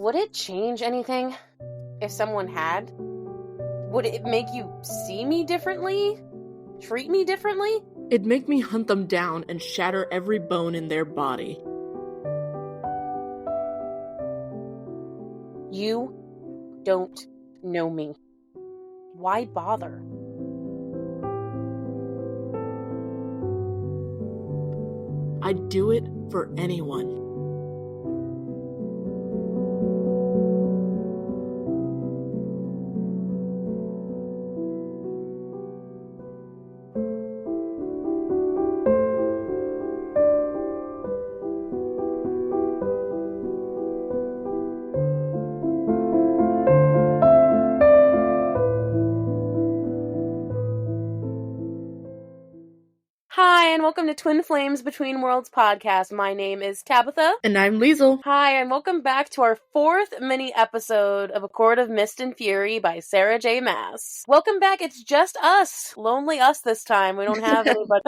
Would it change anything if someone had? Would it make you see me differently? Treat me differently? It'd make me hunt them down and shatter every bone in their body. You don't know me. Why bother? I'd do it for anyone. Hi, and welcome to Twin Flames Between Worlds podcast. My name is Tabitha. And I'm Liesl. Hi, and welcome back to our 4th mini-episode of A Court of Mist and Fury by Sarah J. Maas. Welcome back, it's just us. Lonely us this time. We don't have anybody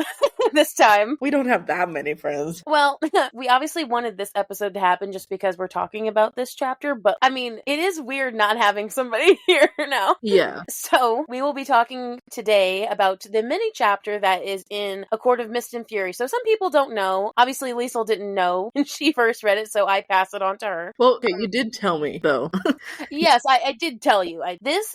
this time. We don't have that many friends. Well, we obviously wanted this episode to happen just because we're talking about this chapter, but I mean, it is weird not having somebody here now. Yeah. So, we will be talking today about the mini-chapter that is in A Court of Mist and Fury. So some people don't know. Obviously, Liesl didn't know when she first read it, so I pass it on to her. Well, okay, you did tell me, though. Yes, I did tell you.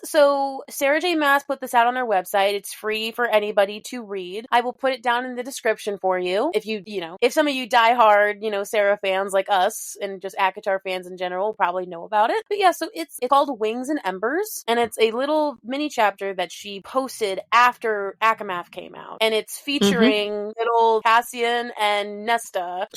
So Sarah J. Maas put this out on her website. It's free for anybody to read. I will put it down in the description for you. If if some of you diehard, Sarah fans like us, and just ACOTAR fans in general probably know about it. But yeah, so it's called Wings and Embers, and it's a little mini chapter that she posted after ACOMAF came out. And it's featuring little Cassian and Nesta.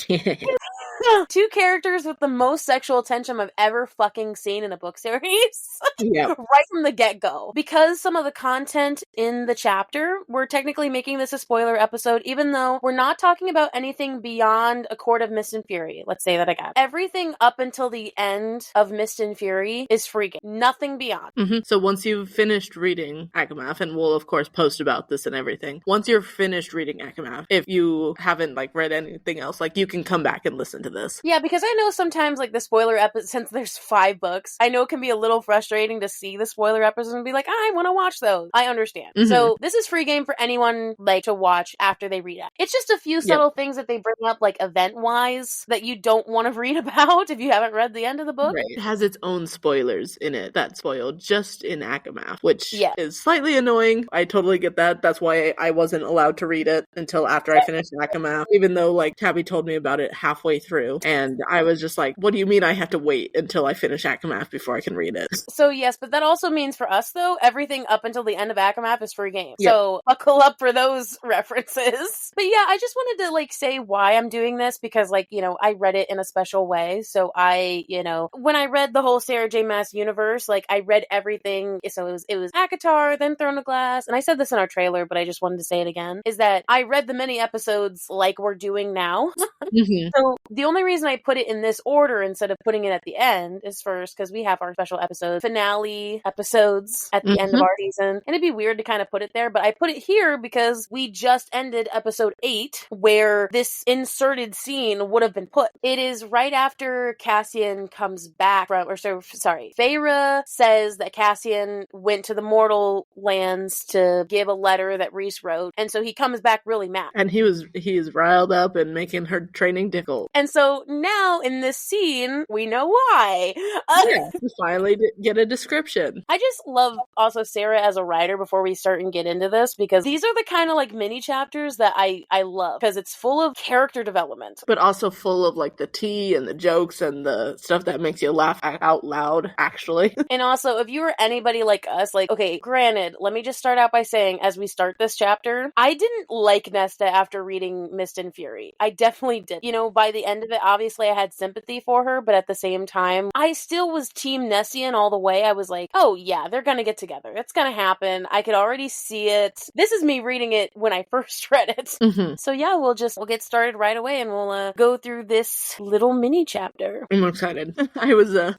Two characters with the most sexual tension I've ever fucking seen in a book series. Yeah. Right from the get-go. Because some of the content in the chapter, we're technically making this a spoiler episode, even though we're not talking about anything beyond A Court of Mist and Fury. Let's say that again. Everything up until the end of Mist and Fury is free game. Nothing beyond. So once you've finished reading ACOMAF, and we'll of course post about this and everything, once you're finished reading ACOMAF, if you haven't read anything else, you can come back and listen to this. Yeah, because I know sometimes the spoiler episode, since there's 5 books, I know it can be a little frustrating to see the spoiler episodes and be like, I want to watch those. I understand. So this is free game for anyone to watch after they read it. It's just a few subtle things that they bring up event-wise that you don't want to read about if you haven't read the end of the book. Right. It has its own spoilers in it that spoil just in ACOMAF, which is slightly annoying. I totally get that. That's why I wasn't allowed to read it until after I finished ACOMAF, even though Tabby told me about it halfway through, and I was just like, what do you mean I have to wait until I finish ACOMAF before I can read it? So yes, but that also means for us though, everything up until the end of ACOMAF is free game. So buckle up for those references. But yeah, I just wanted to say why I'm doing this, because I read it in a special way. So when I read the whole Sarah J. Maas universe, I read everything. So it was ACOTAR, then Throne of Glass, and I said this in our trailer, but I just wanted to say it again, is that I read the mini episodes like we're doing now. So the only reason I put it in this order instead of putting it at the end is first because we have our special episode finale episodes at the end of our season, and it'd be weird to kind of put it there, but I put it here because we just ended episode 8 where this inserted scene would have been put. It is right after Cassian comes back from, Feyre says that Cassian went to the mortal lands to give a letter that Rhys wrote, and so he comes back really mad. And he is riled up and making her training difficult. And so now in this scene, we know why. We finally get a description. I just love also Sarah as a writer before we start and get into this, because these are the kind of mini chapters that I love, because it's full of character development. But also full of the tea and the jokes and the stuff that makes you laugh out loud, actually. And also, if you were anybody like us, okay, granted, let me just start out by saying, as we start this chapter, I didn't like Nesta after reading Mist and Fury. I definitely did. By the end of it, obviously I had sympathy for her, but at the same time, I still was Team Nessian all the way. I was like, oh yeah, they're gonna get together. It's gonna happen. I could already see it. This is me reading it when I first read it. So yeah, we'll get started right away, and we'll go through this little mini chapter. I'm excited.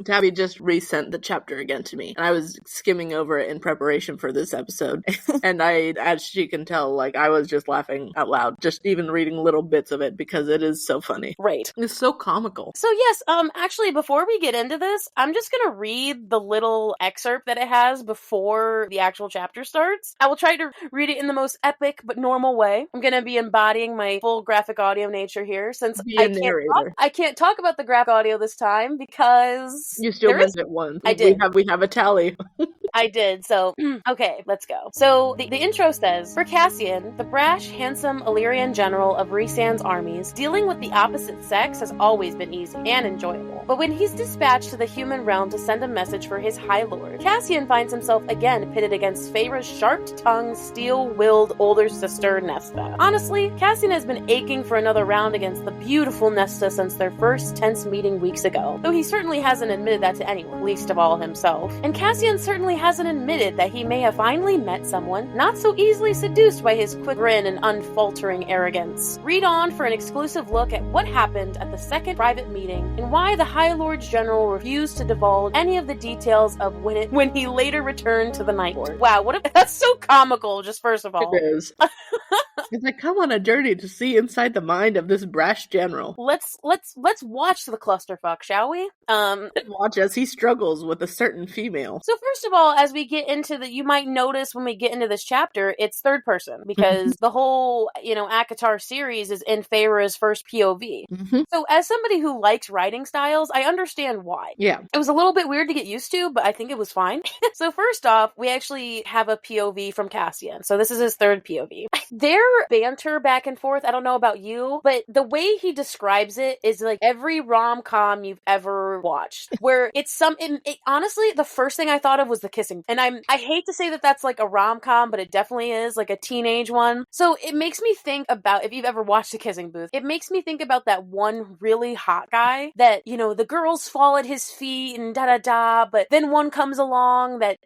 Tabby just resent the chapter again to me, and I was skimming over it in preparation for this episode. And as she can tell, I was just laughing out loud, just even reading little bits of it, because it is so funny. Right. mind. It's so comical. So yes, actually, before we get into this, I'm just gonna read the little excerpt that it has before the actual chapter starts. I will try to read it in the most epic but normal way. I'm gonna be embodying my full graphic audio nature here, since I can't talk about the graphic audio this time because you still meant it once. I did. We have a tally. I did. So okay, let's go. So the intro says, for Cassian, the brash, handsome Illyrian general of Rhysand's armies, dealing with the opposite sex has always been easy and enjoyable. But when he's dispatched to the human realm to send a message for his High Lord, Cassian finds himself again pitted against Feyre's sharp-tongued, steel-willed older sister, Nesta. Honestly, Cassian has been aching for another round against the beautiful Nesta since their first tense meeting weeks ago, though he certainly hasn't admitted that to anyone, least of all himself. And Cassian certainly hasn't admitted that he may have finally met someone not so easily seduced by his quick grin and unfaltering arrogance. Read on for an exclusive look at what happened at the second private meeting and why the High Lords General refused to divulge any of the details of when he later returned to the Night Lord. Wow, that's so comical, just first of all. It is. It's like, come on a journey to see inside the mind of this brash general. Let's watch the clusterfuck, shall we? Watch as he struggles with a certain female. So first of all, as we get into you might notice when we get into this chapter, it's third person, because the whole, ACOTAR series is in Feyre's first POV. So as somebody who likes writing styles, I understand why. Yeah. It was a little bit weird to get used to, but I think it was fine. So first off, we actually have a POV from Cassian. So this is his third POV. Their banter back and forth, I don't know about you, but the way he describes it is like every rom-com you've ever watched, where it's honestly, the first thing I thought of was the kissing. And I hate to say that that's like a rom-com, but it definitely is, like a teenage one. So it makes me think about, if you've ever watched The Kissing Booth, it makes me think about that one really hot guy that, the girls fall at his feet and da-da-da, but then one comes along that,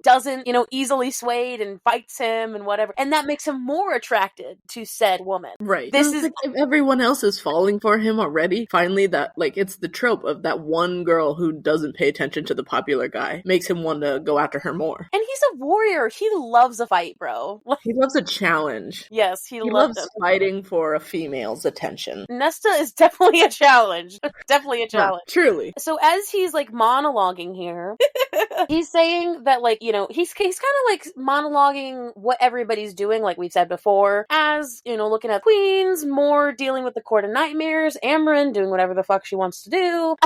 doesn't, easily swayed and fights him and whatever. And that makes him more attracted to said woman. Right. This is like, if everyone else is falling for him already, finally that, like, it's the trope of that one girl who doesn't pay attention to the popular guy makes him want to go after her more. And he's a warrior. He loves a fight, bro. He loves a challenge. Yes, he loves fighting for a female's attention. Nesta is definitely a challenge. Definitely a challenge. Yeah, truly. So as he's like monologuing here, he's saying that, like, he's kind of like monologuing what everybody's doing, like we've said before, as, looking at queens, more dealing with the Court of Nightmares, Amren doing whatever the fuck she wants to do.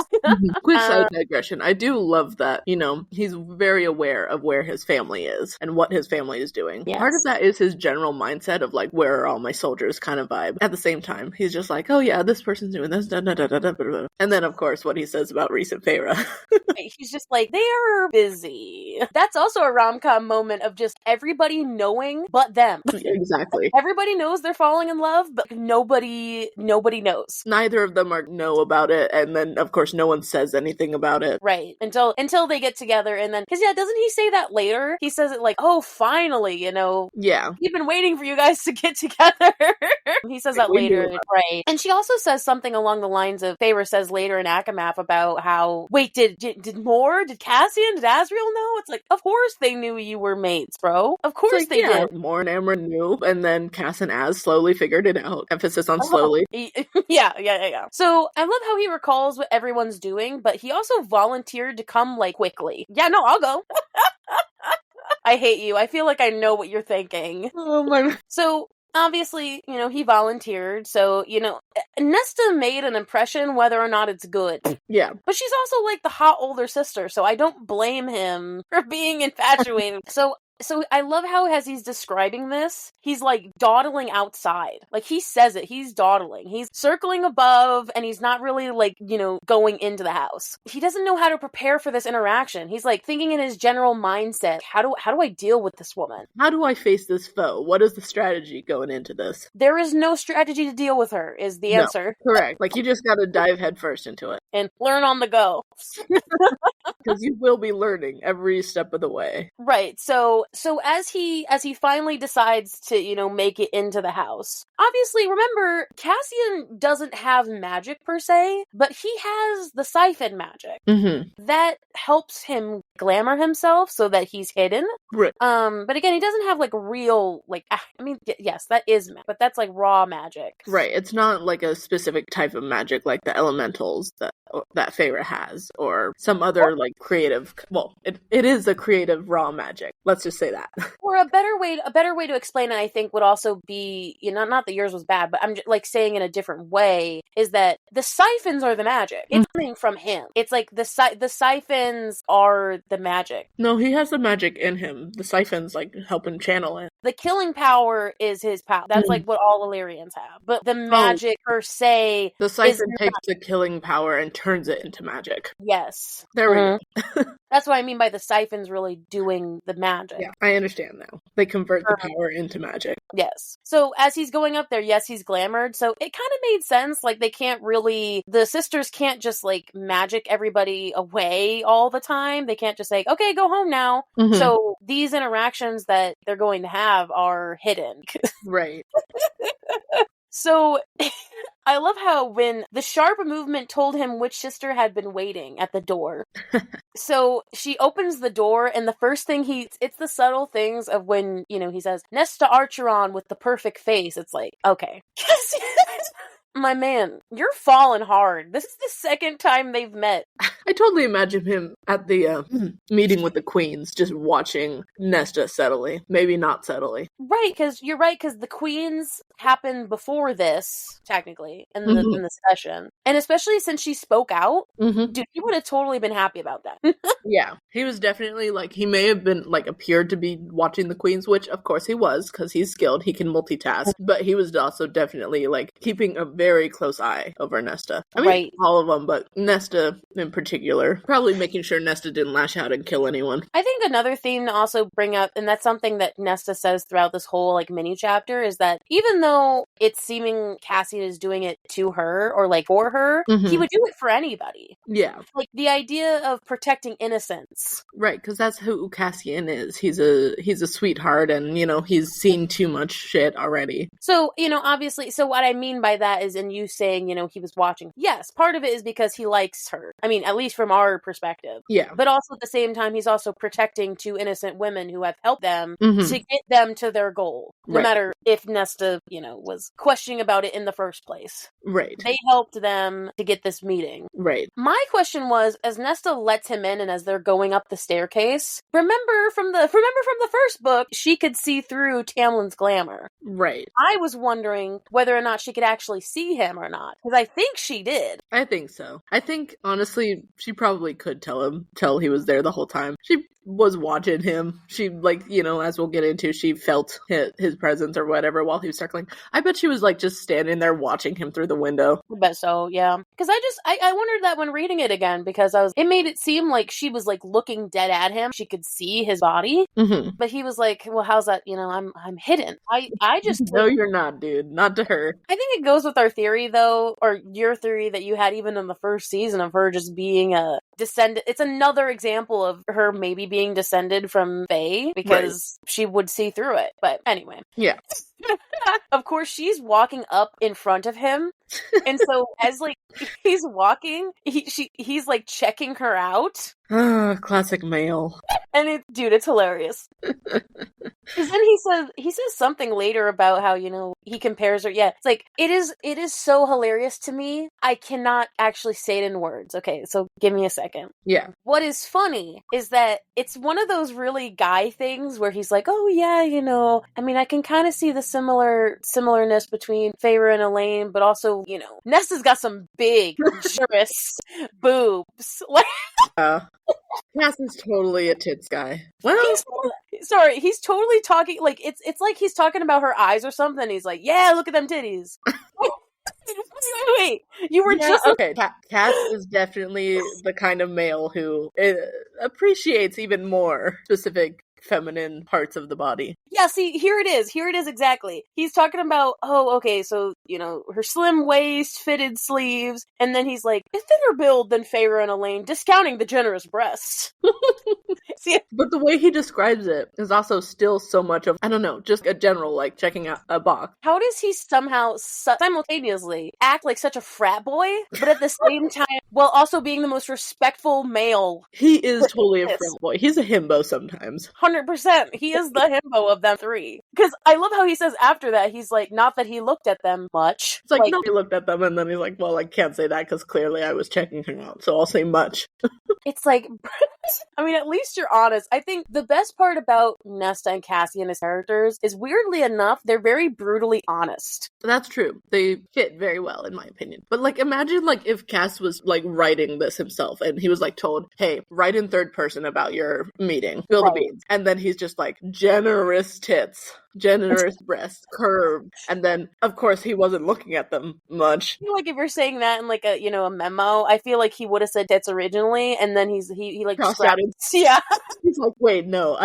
Quick side digression. I do love that, he's very aware of where his family is and what his family is doing. Yes. Part of that is his general mindset of, like, where are all my soldiers kind of vibe. At the same time, he's just like, oh yeah, this person's doing this, da, da, da, da, da, da. And then, of course, what he says about recent Feyre. He's just like, they're busy. That's also a rom-com moment of just everybody knowing but them. Exactly. Everybody knows they're falling in love, but nobody knows. Neither of them know about it, and then, of course, no one says anything about it. Right. Until they get together, and then, because doesn't he say that later? He says it like, oh, finally, Yeah. We've been waiting for you guys to get together. He says that later, right? And she also says something along the lines of, Feyre says later in ACOMAF about how, wait, did Cassian, did Asriel know? It's like, of course they knew you were mates, bro. Of course they did. Moore and Amren knew, and then Cass and Az slowly figured it out. Emphasis on slowly. Yeah. So I love how he recalls what everyone's doing, but he also volunteered to come, like, quickly. Yeah, no, I'll go. I hate you. I feel like I know what you're thinking. Oh my. So obviously, he volunteered, so, Nesta made an impression whether or not it's good. Yeah. But she's also, like, the hot older sister, so I don't blame him for being infatuated. So I love how, as he's describing this, he's, like, dawdling outside. Like, he says it. He's dawdling. He's circling above, and he's not really, like, going into the house. He doesn't know how to prepare for this interaction. He's, like, thinking in his general mindset, how do I deal with this woman? How do I face this foe? What is the strategy going into this? There is no strategy to deal with her, is the answer. No, correct. Like, you just gotta dive headfirst into it. And learn on the go. Because you will be learning every step of the way. Right. So as he finally decides to, you know, make it into the house, obviously, remember, Cassian doesn't have magic per se, but he has the siphon magic. That helps him glamour himself so that he's hidden. Right. But again, he doesn't have like real, like, I mean, yes, that is magic, but that's like raw magic. Right. It's not like a specific type of magic like the elementals that Feyre has, or some other like creative, well, it is a creative raw magic. Let's just say that. Or a better way to explain it, I think, would also be, you know, not that yours was bad, but I'm just, like, saying in a different way, is that the siphons are the magic. It's coming from him. It's like the siphons are the magic. No, he has the magic in him. The siphons like help him channel it. The killing power is his power. That's like what all Illyrians have. But the magic per se, the siphon takes the killing power and turns it into magic. Yes. There we go. That's what I mean by the siphons really doing the magic. Yeah, I understand now. They convert the power into magic. Yes. So as he's going up there, yes, he's glamored. So it kind of made sense. Like, they can't really, the sisters can't just like magic everybody away all the time. They can't just say, okay, go home now. So these interactions that they're going to have are hidden. Right. So I love how when the sharp movement told him which sister had been waiting at the door. So she opens the door, and the first thing it's the subtle things of when, you know, he says, Nesta Archeron with the perfect face. It's like, okay. My man, you're falling hard. This is the second time they've met. I totally imagine him at the meeting with the queens, just watching Nesta subtly. Maybe not subtly. Right, because you're right, because the queens happened before this, technically, in the session. And especially since she spoke out, dude, he would have totally been happy about that. Yeah, he was definitely, like, he may have been, like, appeared to be watching the queens, which, of course, he was, because he's skilled, he can multitask, but he was also definitely, like, keeping a very close eye over Nesta. I mean, all of them, but Nesta in particular. Probably making sure Nesta didn't lash out and kill anyone. I think another theme to also bring up, and that's something that Nesta says throughout this whole, like, mini chapter, is that even though it's seeming Cassian is doing it to her, or, like, for her, he would do it for anybody. Yeah. Like, the idea of protecting innocence. Right, because that's who Cassian is. He's a sweetheart, and, you know, he's seen too much shit already. So, you know, obviously, so what I mean by that is, in you saying, you know, he was watching. Yes, part of it is because he likes her. I mean, at least from our perspective. Yeah. But also at the same time, he's also protecting two innocent women who have helped them to get them to their goal. No matter if Nesta, you know, was questioning about it in the first place. Right. They helped them to get this meeting. Right. My question was, as Nesta lets him in and as they're going up the staircase, remember from the first book, she could see through Tamlin's glamour. Right. I was wondering whether or not she could actually see him or not, because I think she did. I think so. I think, honestly, she probably could tell he was there the whole time. She was watching him. She, like, you know, as we'll get into, she felt his presence or whatever while he was circling. I bet she was, like, just standing there watching him through the window. I bet so, yeah. Because I wondered that when reading it again, because it made it seem like she was, like, looking dead at him. She could see his body. But he was like, well, how's that, you know, I'm hidden. I just... No, you're not, dude. Not to her. I think it goes with our theory, though, or your theory that you had even in the first season of her just being a descendant. It's another example of her maybe being descended from Fae, because she would see through it. But anyway. Yeah. Of course, she's walking up in front of him. And so as, like, he's walking, he's like checking her out. Classic male. And it's hilarious. Because then he says something later about how, you know, he compares her. Yeah, it's like, it is so hilarious to me. I cannot actually say it in words. Okay, so give me a second. Yeah. What is funny is that it's one of those really guy things where he's like, oh yeah, you know, I mean, I can kind of see the similarness between Feyre and Elaine, but also, you know, Nesta's got some big, luxurious boobs. Cass is totally a tits guy. Well, he's totally talking, like, it's like he's talking about her eyes or something. He's like, yeah, look at them titties. Wait, you were just... Okay, Cass is definitely the kind of male who appreciates even more specific feminine parts of the body. Yeah, see, here it is exactly. He's talking about, oh, okay, so, her slim waist, fitted sleeves, and then he's like, a thinner build than Feyre and Elaine, discounting the generous breasts. See, but the way he describes it is also still so much of, I don't know, just a general, like, checking out a box. How does he somehow simultaneously act like such a frat boy, but at the same time, while also being the most respectful male? He is totally a frat boy. He's a himbo sometimes. 100%. He is the himbo of them three. Because I love how he says after that, he's like, not that he looked at them much. It's like, no, he looked at them, and then he's like, well, I can't say that because clearly I was checking him out, so I'll say much. It's like, I mean, at least you're honest. I think the best part about Nesta and Cassian as characters is, weirdly enough, they're very brutally honest. That's true. They fit very well, in my opinion. But, like, imagine, like, if Cass was, like, writing this himself, and he was, like, told, hey, write in third person about your meeting. Spill the beans. And then he's just like, generous tits. Generous breasts, curved, and then of course he wasn't looking at them much. I feel like if you're saying that in like a a memo, I feel like he would have said tits originally, and then he like cross-outed. Yeah, he's like, wait, no,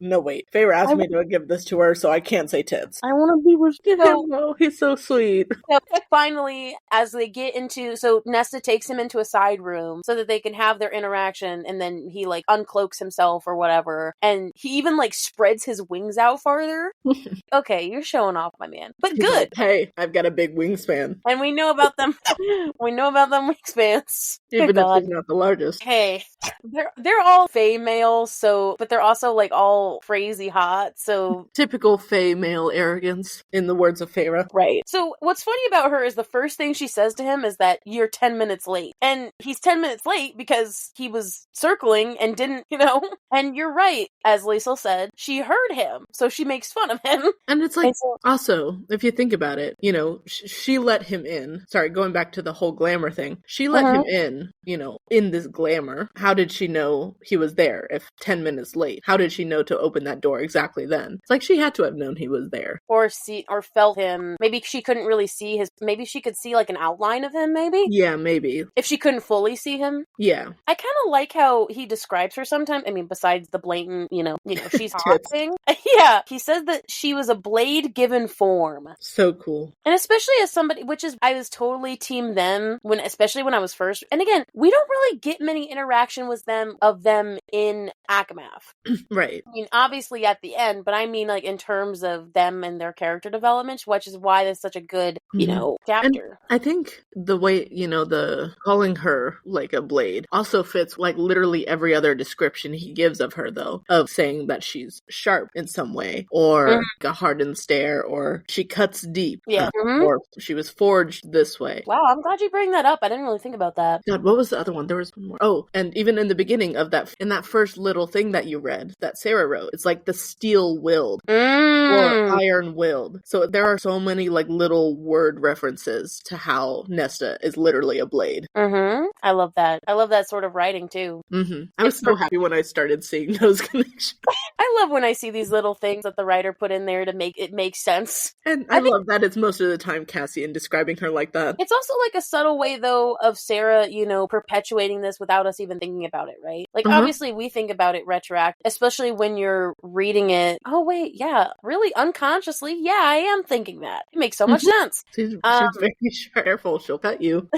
no, wait. Feyre asked me to give this to her, so I can't say tits. I want to be respectful. No, he's so sweet. So finally, as they get into, so Nesta takes him into a side room so that they can have their interaction, and then he like uncloaks himself or whatever, and he even like spreads his wings out farther. Okay, you're showing off, my man. But He's good. Like, hey, I've got a big wingspan. And we know about them. We know about them wingspans. Even if he's not the largest. Hey, they're all Fae males, but they're also like all crazy hot, so... Typical Fae male arrogance, in the words of Feyre. Right. So what's funny about her is the first thing she says to him is that you're 10 minutes late. And he's 10 minutes late because he was circling and didn't, And you're right, as Liesl said, she heard him, so she makes fun of him. And it's like, also, if you think about it, she let him in. Sorry, going back to the whole glamour thing. She let him in, in this glamour. How did she know he was there if 10 minutes late? How did she know to open that door exactly then? It's like she had to have known he was there. Or felt him. Maybe she couldn't really see maybe she could see like an outline of him, maybe? Yeah, maybe. If she couldn't fully see him? Yeah. I kind of like how he describes her sometimes. I mean, besides the blatant, she's hot thing. Yeah. He says that she was a blade given form. So cool. And especially as somebody, I was totally team them, especially when I was first. And again, we don't really get many interaction with them in ACOMAF. Right. I mean, obviously at the end, but I mean like in terms of them and their character development, which is why that's such a good, chapter. And I think the way, the calling her like a blade also fits like literally every other description he gives of her, though, of saying that she's sharp in some way, or a hardened stare, or she cuts deep, or she was forged this way. Wow, I'm glad you bring that up. I didn't really think about that. God, what was the other one? There was one more. Oh, and even in the beginning of in that first little thing that you read, that Sarah wrote, it's like the steel-willed or iron-willed. So there are so many like little word references to how Nesta is literally a blade. I love that. I love that sort of writing too. I was so happy when I started seeing those connections. I love when I see these little things that the writer put in there to make it make sense. And I love that it's most of the time Cassian describing her like that. It's also like a subtle way, though, of Sarah, perpetuating this without us even thinking about it, right? Like, obviously, we think about it retroactive, especially when you're reading it. Oh, wait, yeah, really unconsciously, yeah, I am thinking that. It makes so much sense. She's very careful. She'll cut you.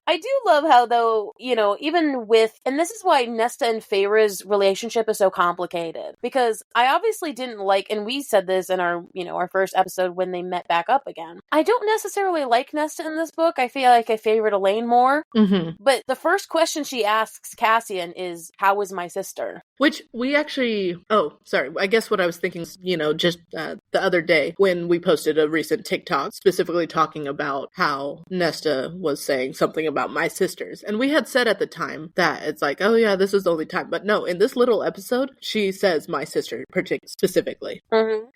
I do love how, though, even with, and this is why Nesta and Feyre's relationship is so complicated, because I obviously didn't like, and we said this in our, our first episode when they met back up again. I don't necessarily like Nesta in this book. I feel like I favored Elaine more. But the first question she asks Cassian is, how is my sister? Which we actually, I guess what I was thinking, just the other day when we posted a recent TikTok specifically talking about how Nesta was saying something about my sisters. And we had said at the time that it's like, oh yeah, this is the only time. But no, in this little episode, she says my sister specifically.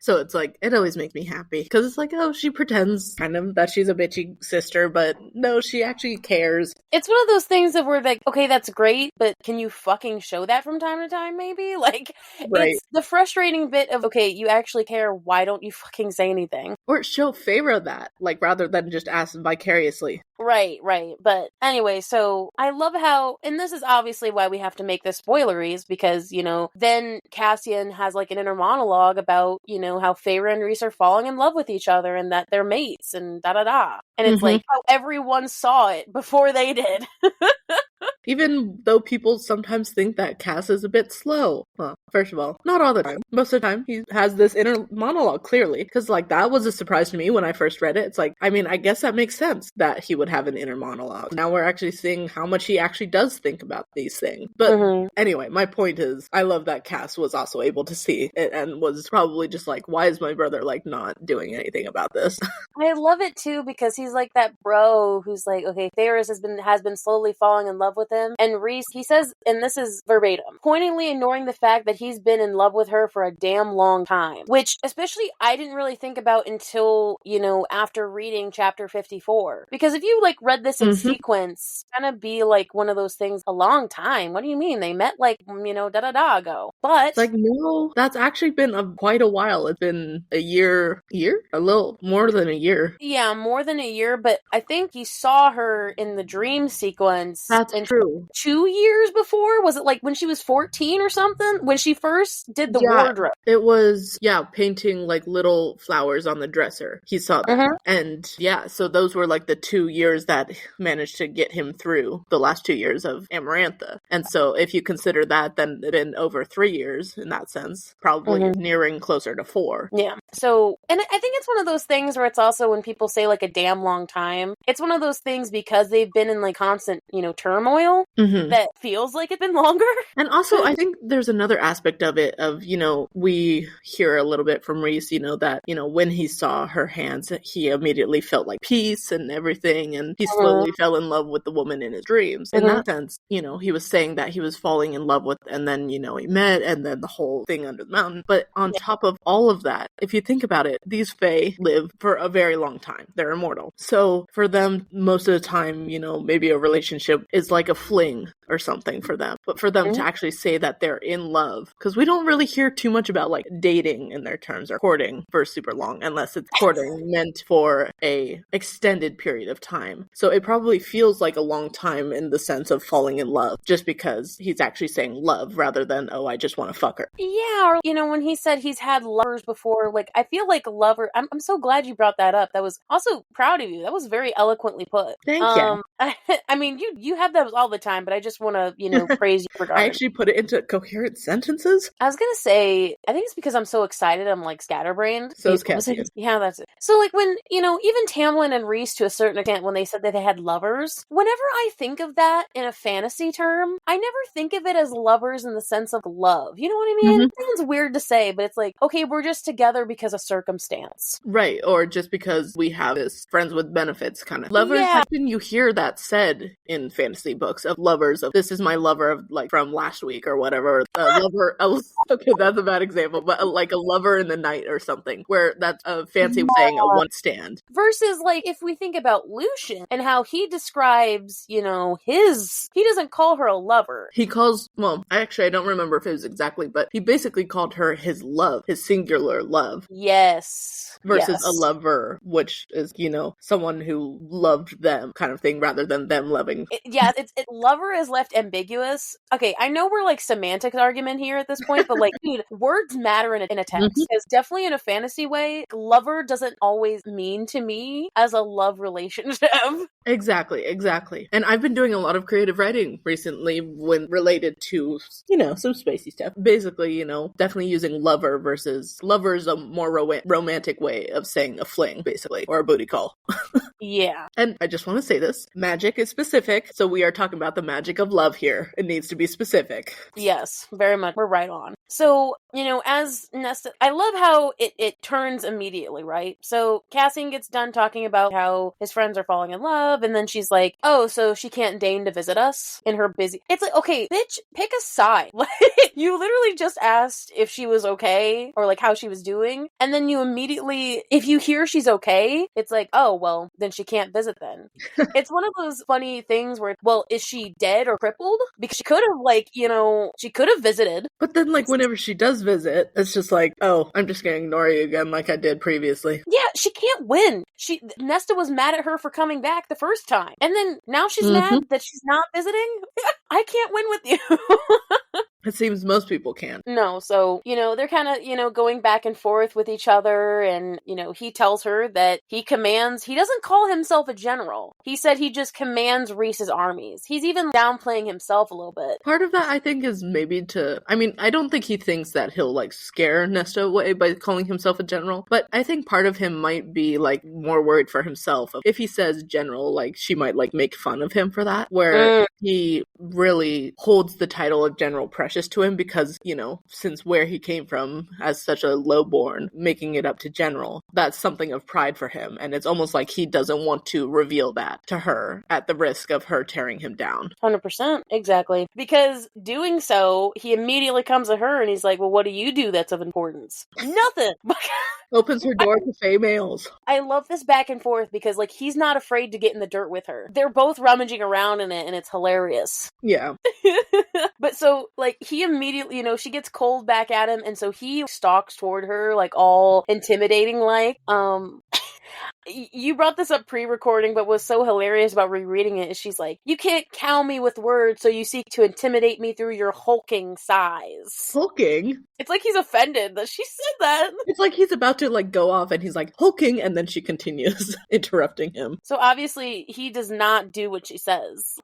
So it's like, it always makes me happy because it's like, oh, she pretends kind of that she's a bitchy sister, but no, she actually cares. It's one of those things that we're like, okay, that's great, but can you fucking show that from time to time, maybe? Like, right. It's the frustrating bit of, okay, you actually care, why don't you fucking say anything? Or show Feyre that, like, rather than just ask vicariously. Right. But anyway, so I love how, and this is obviously why we have to make this spoileries, because, then Cassian has like an inner monologue about, how Feyre and Rhys are falling in love with each other and that they're mates and da-da-da. And it's like how everyone saw it before they did. Even though people sometimes think that Cass is a bit slow. Well, first of all, not all the time. Most of the time, he has this inner monologue, clearly. Because, like, that was a surprise to me when I first read it. It's like, I mean, I guess that makes sense that he would have an inner monologue. Now we're actually seeing how much he actually does think about these things. But anyway, my point is, I love that Cass was also able to see it and was probably just like, why is my brother, like, not doing anything about this? I love it, too, because he's like that bro who's like, okay, Ferris has been slowly falling in love with him. And Rhys, he says, and this is verbatim, pointedly ignoring the fact that he's been in love with her for a damn long time. Which, especially, I didn't really think about until, after reading chapter 54. Because if you, like, read this in sequence, it's gonna be, like, one of those things, a long time. What do you mean? They met, like, da-da-da ago. But... It's like, no, that's actually been quite a while. It's been a year? A little more than a year. Yeah, more than a year, but I think he saw her in the dream sequence. That's true. 2 years before? Was it like when she was 14 or something? When she first did the wardrobe? It was, painting like little flowers on the dresser. He saw that. And so those were like the 2 years that managed to get him through the last 2 years of Amarantha. And so if you consider that, then it's been over 3 years in that sense, probably nearing closer to 4. Yeah. So, and I think it's one of those things where it's also when people say like a damn long time, it's one of those things because they've been in like constant, turmoil that feels like it's been longer. And also, I think there's another aspect of it of, we hear a little bit from Rhys, that, when he saw her hands, he immediately felt like peace and everything. And he slowly fell in love with the woman in his dreams. In that sense, he was saying that he was falling in love with, and then, he met, and then the whole thing under the mountain. But on top of all of that, if you think about it, these Fae live for a very long time. They're immortal. So for them, most of the time, maybe a relationship is like a fling or something for them. But for them to actually say that they're in love, because we don't really hear too much about like dating in their terms or courting for super long, unless it's courting meant for a extended period of time. So it probably feels like a long time in the sense of falling in love, just because he's actually saying love rather than, oh, I just want to fuck her. Yeah, or, when he said he's had lovers before, like, I feel like lover, I'm so glad you brought that up. That was also proud of you. That was very eloquently put. Thank you. I mean, you have that all the time, but I just want to, praise you for that. I actually put it into coherent sentences. I was gonna say, I think it's because I'm so excited, I'm like scatterbrained. So is Cassian. Yeah, that's it. So like when, even Tamlin and Rhys to a certain extent, when they said that they had lovers, whenever I think of that in a fantasy term, I never think of it as lovers in the sense of love. You know what I mean? It sounds weird to say, but it's like, okay, we're just together because of circumstance. Right, or just because we have this friends with benefits kind of. Lovers, you hear that said in fantasy books of lovers, of this is my lover of like from last week or whatever. Okay, that's a bad example, but like a lover in the night or something, where that's a fancy saying a one stand. Versus like if we think about Lucian and how he describes, he doesn't call her a lover. He calls, I don't remember if it was exactly, but he basically called her his love, his singular love. Yes. Versus a lover, which is, someone who loved them kind of thing rather than them loving. Lover is left ambiguous. Okay, I know we're like semantics argument here at this point, but like, dude, words matter in a text. Because definitely in a fantasy way, lover doesn't always mean to me as a love relationship. Exactly. And I've been doing a lot of creative writing recently when related to, some spacey stuff. Basically, definitely using lover versus lover is a more romantic way of saying a fling, basically, or a booty call. Yeah. And I just want to say this. Magic is specific, so we are talking about the magic of love here. It needs to be specific. Yes, very much. We're right on. So, as Nesta, I love how it turns immediately, right? So Cassian gets done talking about how his friends are falling in love, and then she's like, oh, so she can't deign to visit us in her busy... It's like, okay, bitch, pick a side. Like, you literally just asked if she was okay, or like how she was doing, and then you immediately, if you hear she's okay, it's like, oh, well, then she can't visit then. It's one of those funny things where, well, is she dead or crippled? Because she could have, like, she could have visited. But then, like, whenever she does visit, it's just like, oh, I'm just gonna ignore you again like I did previously. Yeah, she can't win. Nesta was mad at her for coming back the first time. And then now she's mad that she's not visiting? I can't win with you. It seems most people can't. No, so, they're kind of, going back and forth with each other, and, he tells her that he doesn't call himself a general. He said he just commands Rhys's armies. He's even downplaying himself a little bit. Part of that, I think, is maybe I don't think he thinks that he'll, scare Nesta away by calling himself a general, but I think part of him might be, more worried for himself. If he says general, she might, make fun of him for that, where he really holds the title of general precious to him because, since where he came from as such a lowborn, making it up to general, that's something of pride for him. And it's almost like he doesn't want to reveal that to her at the risk of her tearing him down. 100%. Exactly. Because doing so, he immediately comes at her and he's like, well, what do you do that's of importance? Nothing. Opens her door to Fae males. I love this back and forth because, he's not afraid to get in the dirt with her. They're both rummaging around in it and it's hilarious. Yeah. But so, he immediately, she gets cold back at him, and so he stalks toward her, all intimidating, You brought this up pre-recording, but what's so hilarious about rereading it is she's like, you can't cow me with words, so you seek to intimidate me through your hulking size. Hulking? It's like he's offended that she said that. It's like he's about to, go off, and he's like, hulking, and then she continues, interrupting him. So obviously, he does not do what she says.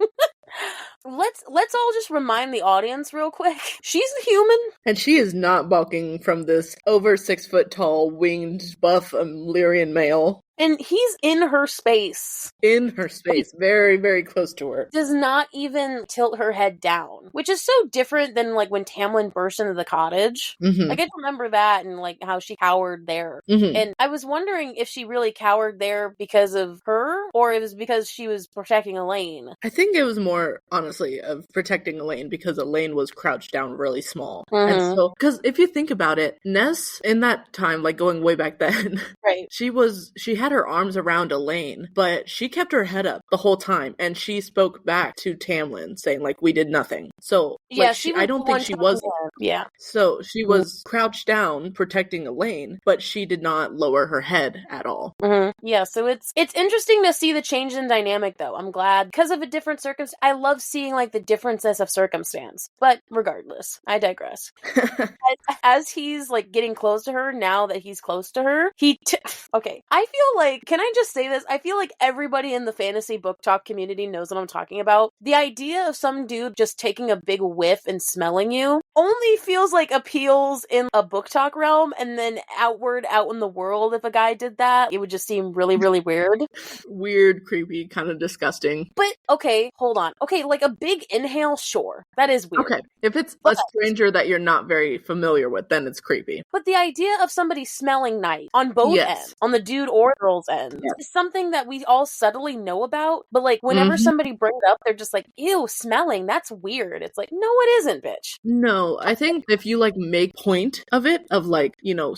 Let's all just remind the audience real quick. She's a human. And she is not balking from this over 6 foot tall, winged, buff Illyrian male. And he's in her space. In her space. Very, very close to her. Does not even tilt her head down. Which is so different than, when Tamlin burst into the cottage. Mm-hmm. I can remember that and, how she cowered there. Mm-hmm. And I was wondering if she really cowered there because of her, or it was because she was protecting Elaine. I think it was more, honestly, of protecting Elaine, because Elaine was crouched down really small. Mm-hmm. And so, because if you think about it, Ness, in that time, going way back then, right, she had her arms around Elaine, but she kept her head up the whole time, and she spoke back to Tamlin, saying, we did nothing. So, yeah, I don't think she was. Yeah. So, she was crouched down, protecting Elaine, but she did not lower her head at all. Mm-hmm. Yeah, so it's interesting to see the change in dynamic, though. I'm glad, because of a different circumstance. I love seeing, the differences of circumstance. But regardless, I digress. As he's, getting close to her, now that he's close to her, okay, I feel can I just say this? I feel like everybody in the fantasy book talk community knows what I'm talking about. The idea of some dude just taking a big whiff and smelling you only feels appeals in a book talk realm, and then out in the world, if a guy did that, it would just seem really, really weird. Weird, creepy, kind of disgusting. But, okay, hold on. Okay, a big inhale, sure. That is weird. Okay, if it's a stranger that you're not very familiar with, then it's creepy. But the idea of somebody smelling nice on both ends, on the dude or girl's end, is something that we all subtly know about, but whenever somebody brings it up, they're just ew, smelling, that's weird. It's no, it isn't, bitch. No, I think if you make point of it, of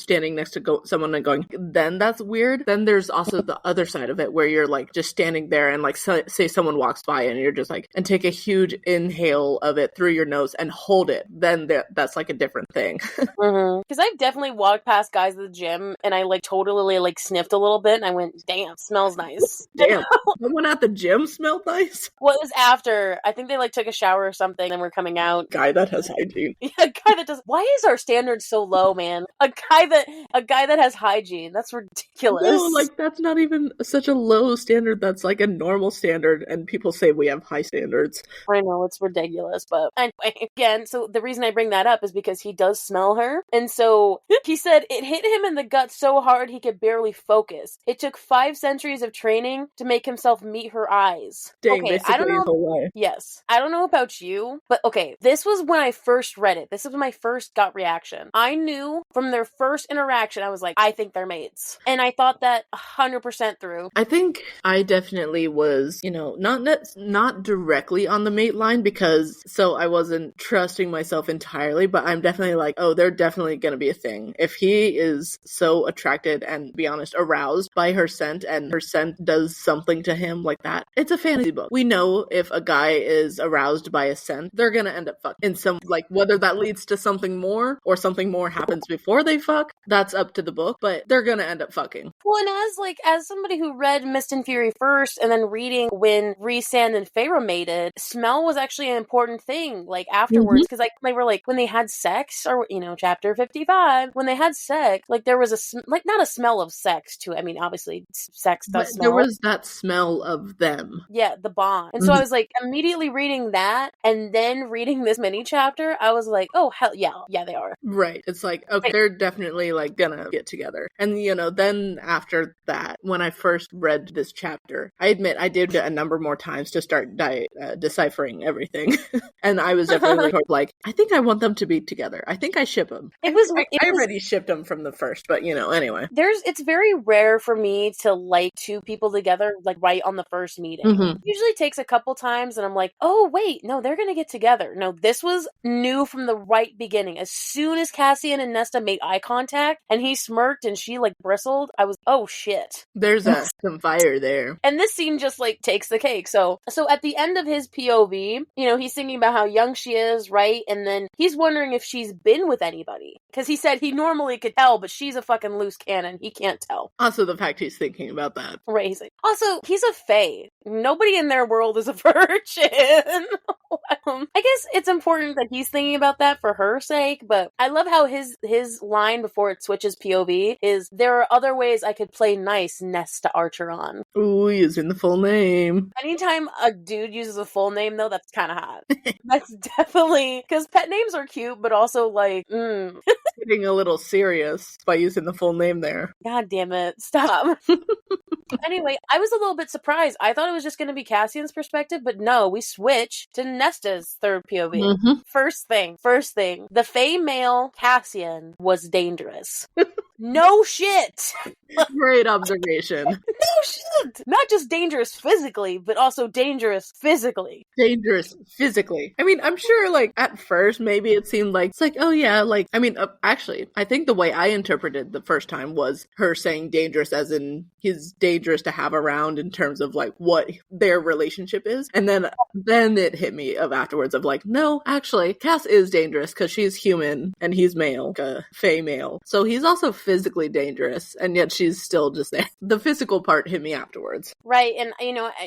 standing next to someone and going, then that's weird. Then there's also the other side of it where you're just standing there and say someone walks by and you're just and take a huge inhale of it through your nose and hold it. Then that's a different thing. Because I've definitely walked past guys at the gym and I totally sniffed a little bit and I went, damn, smells nice. Damn, someone at the gym smelled nice? Well, it was after. I think they took a shower or something and were coming out. Guy that has hygiene. Yeah, a guy that does. Why is our standard so low, man? A guy that has hygiene. That's ridiculous. No, that's not even such a low standard. That's a normal standard, and people say we have high standards. I know, it's ridiculous, but anyway, again, so the reason I bring that up is because he does smell her, and so he said it hit him in the gut so hard he could barely focus. It took 5 centuries of training to make himself meet her eyes. Dang, okay, I don't know. His whole life. Yes. I don't know about you, but okay, this was when I first read it. This was my first gut reaction. I knew from their first interaction, I was like, I think they're mates. And I thought that 100% through. I think I definitely was, not directly on the mate line because so I wasn't trusting myself entirely, but I'm definitely like, oh, they're definitely going to be a thing. If he is so attracted and, be honest, aroused by her scent and her scent does something to him like that, it's a fantasy book. We know if a guy is aroused by a scent, they're going to end up fucking in some, like, whether that leads to something more or something more happens before they fuck, that's up to the book, but they're going to end up fucking. Well, and as somebody who read Mist and Fury first and then reading when Rhysand and Feyre mated, smell was actually an important thing, like, afterwards, because like they were like, when they had sex, or, chapter 55, when they had sex, like, there was not a smell of sex to it. I mean, obviously, sex does smell. There was that smell of them. Yeah, the bond. And so I was like, immediately reading that and then reading this mini chapter, I was like, oh, hell yeah, they are. Right. It's like, okay, they're definitely, like, gonna get together. And, then after that, when I first read this chapter, I admit I did it a number more times to start deciphering everything. And I was definitely like, I think I want them to be together. I think I ship them. I already shipped them from the first, but, anyway. It's very rare for me to like two people together, like, right on the first meeting. It usually takes a couple times and I'm like, oh, wait, no, they're gonna get together. No, this was new from the right beginning. As soon as Cassian and Nesta made eye contact and he smirked and she, like, bristled, I was, oh, shit. There's some fire there. And this scene just, like, takes the cake. So at the end of his POV, he's thinking about how young she is, right? And then he's wondering if she's been with anybody. Because he said he normally could tell, but she's a fucking loose cannon. He can't tell. Also, the fact he's thinking about that. Right. Also, he's a fae. Nobody in their world is a virgin. I guess it's important that he's thinking about that for her sake, but I love how his line before it switches POV is, there are other ways I could play nice, Nesta Archeron. Ooh, using the full name. Anytime a dude uses a full name, though, that's kind of hot. That's definitely, because pet names are cute, but also, like, Getting a little serious by using the full name there. God damn it, stop. Anyway, I was a little bit surprised. I thought it was just going to be Cassian's perspective, but no, we switch to Nesta's third POV. First thing, the Fae male Cassian was dangerous. No shit! Great observation. No shit! Not just dangerous physically, but also dangerous physically. Dangerous physically. I mean, I'm sure, like, at first, maybe it seemed like, it's like, oh yeah, like, I mean, actually, I think the way I interpreted the first time was her saying dangerous as in he's dangerous to have around in terms of, like, what their relationship is. And then it hit me afterwards of, like, no, actually, Cass is dangerous because she's human and he's male, like a Fae male. So he's also physically dangerous, and yet she's still just there. The physical part hit me afterwards. Right, and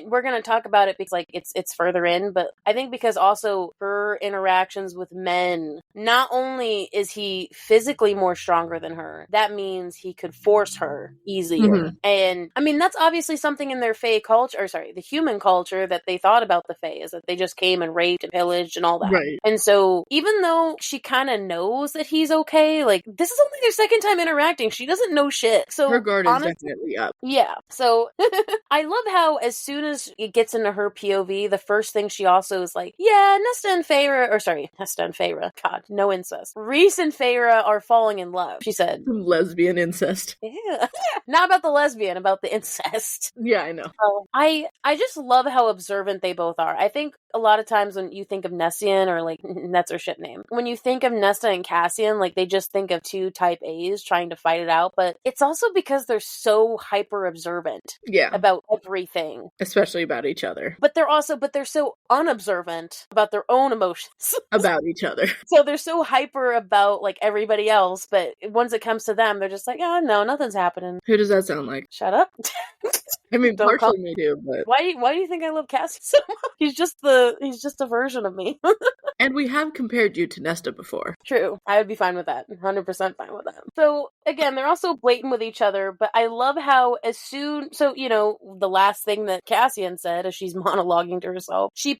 we're going to talk about it because, like, it's further in, but I think because also her interactions with men, not only is he physically more stronger than her, that means he could force her easier. And I mean, that's obviously something in their Fae culture, the human culture that they thought about the Fae, is that they just came and raped and pillaged and all that. Right. And so even though she kind of knows that he's okay, like, this is only their second time interacting. She doesn't know shit. So her guard is definitely up. Yeah. So I love how as soon as it gets into her POV, the first thing she also is like, yeah, Nesta and Feyre, God, no incest. Rhys and Feyre are falling in love, she said. Lesbian incest. Yeah. Not about the lesbian, about the incest. Yeah, I know. I just love how observant they both are. I think a lot of times when you think of Nessian, or, like, that's her shit name, when you think of Nesta and Cassian, like, they just think of two type A's trying to fight it out, but it's also because they're so hyper observant about everything, especially about each other, but they're so unobservant about their own emotions about each other. So they're so hyper about, like, everybody else, but once it comes to them, they're just like, oh no, nothing's happening. Who does that sound like? Shut up. I mean, partially me too, but why do you think I love Cassian so much? He's just a version of me. And we have compared you to Nesta before. True. I would be fine with that. 100% fine with that. So again, they're also blatant with each other, but I love how the last thing that Cassian said as she's monologuing to herself, she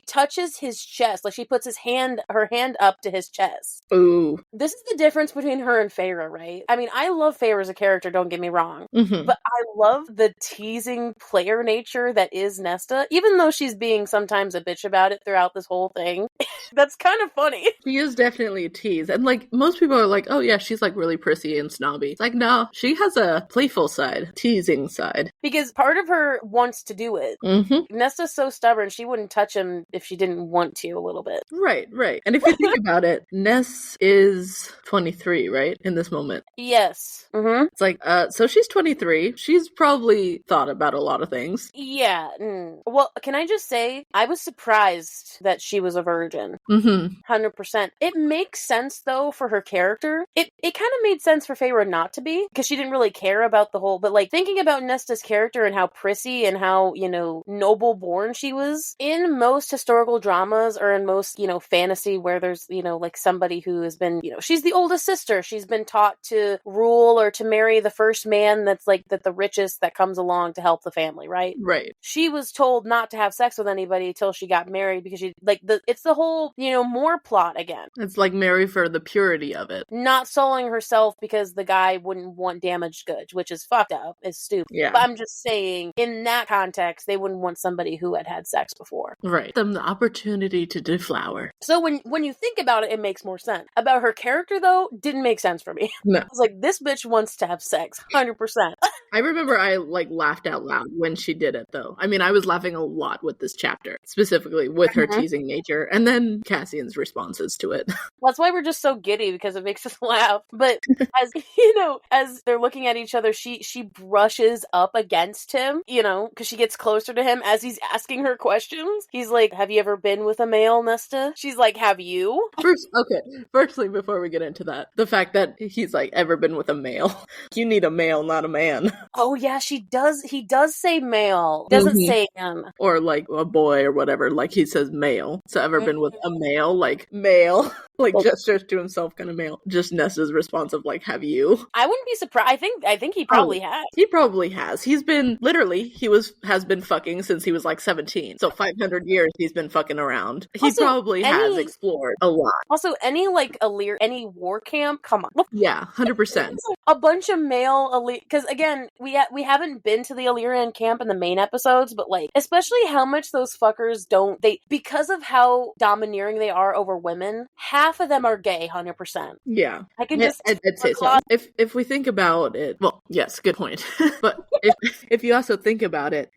touches his chest, like she puts her hand up to his chest. Ooh. This is the difference between her and Feyre, right? I mean, I love Feyre as a character, don't get me wrong, but I love the teasing player nature that is Nesta, even though she's being sometimes a bitch about it throughout this whole thing. That's kind of funny. She is definitely a tease. And, like, most people are like, oh, yeah, she's, like, really prissy and snobby. It's like, no, she has a playful side, teasing side. Because part of her wants to do it. Mm-hmm. Nesta's so stubborn, she wouldn't touch him if she didn't want to a little bit. Right. And if you think about it, Ness is 23, right? In this moment. Yes. Mm-hmm. It's like, so she's 23. She's probably thought about a lot of things. Yeah. Well, can I just say, I was surprised that she was a virgin. Mm-hmm. 100%. It makes sense, though, for her character. It kind of made sense for Feyre not to be, because she didn't really care about the whole, but, like, thinking about Nesta's character and how prissy and how, noble-born she was, in most historical dramas or in most, fantasy where there's, like, somebody who has been, she's the oldest sister. She's been taught to rule or to marry the first man that's, like, the richest that comes along to help the family, right? Right. She was told not to have sex with anybody until she got married because it's the whole, more plot again. It's like marry for the purity of it. Not sullying herself because the guy wouldn't want damaged goods, which is fucked up. It's stupid. Yeah. But I'm just saying, in that context, they wouldn't want somebody who had sex before. Right. Them the opportunity to deflower. So when you think about it, it makes more sense. About her character, though, didn't make sense for me. No. I was like, this bitch wants to have sex. 100%. I remember I, laughed out loud when she did it, though. I mean, I was laughing a lot with this chapter, specifically with her teasing nature, and then Cassian's responses to it. Well, that's why we're just so giddy, because it makes us laugh. But as as they're looking at each other, she brushes up against him, because she gets closer to him as he's asking her questions. He's like, have you ever been with a male, Nesta? She's like, have you? Firstly, before we get into that, the fact that he's like, ever been with a male? You need a male, not a man. Oh yeah, he does say male. Doesn't say him. Or like a boy or whatever, like he says male. So ever been with a male, like male, like gestures to himself kind of male. Just Nesta's response of like, have you? I wouldn't be surprised. I think he probably has. He probably has. He's been has been fucking since he was like 17. So 500 years he's been fucking around. He also, probably has explored a lot. Also, any war camp, come on. Yeah, 100%. A bunch of male because again, we haven't been to the Illyrian camp in the main episodes, but like, especially how much those fuckers because of how domineering they are over women, half of them are gay, 100%. Yeah. I can just I'd say so. If we think about it, well, yes, good point. But if you also think about it,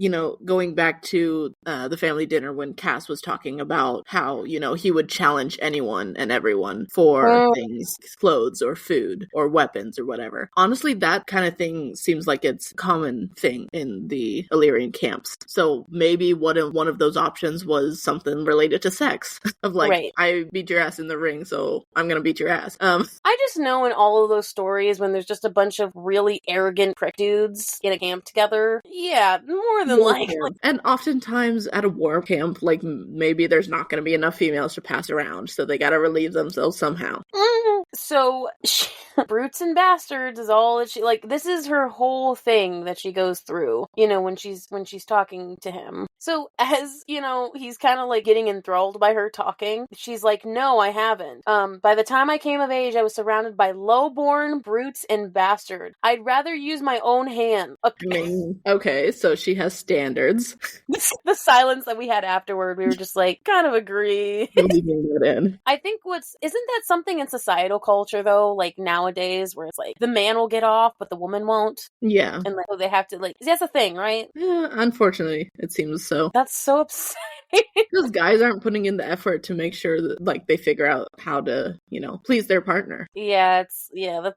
going back to the family dinner when Cass was talking about how, he would challenge anyone and everyone for things, clothes or food or weapons or whatever. Honestly, that kind of thing seems like it's a common thing in the Illyrian camps. So maybe one of those options was something related to sex. Of like, right. I beat your ass in the ring, so I'm gonna beat your ass. I just know in all of those stories when there's just a bunch of really arrogant prick dudes in a camp together, yeah, more than likely. And oftentimes at a war camp, like maybe there's not gonna be enough females to pass around, so they gotta relieve themselves somehow. So brutes and bastards is all that she this is her whole thing that she goes through, when she's talking to him. So as, he's kind of like getting enthralled by her talking, she's like, no, I haven't. By the time I came of age, I was surrounded by low-born brutes and bastards. I'd rather use my own hand. Okay, so she has standards. The silence that we had afterward, we were just like, kind of agree. Leaving it in. I think isn't that something in societal culture though, like nowadays, where it's like the man will get off, but the woman won't? Yeah. And they have to that's a thing, right? Yeah, unfortunately, it seems so. That's so upsetting. Because guys aren't putting in the effort to make sure that they figure out how to, please their partner. Yeah,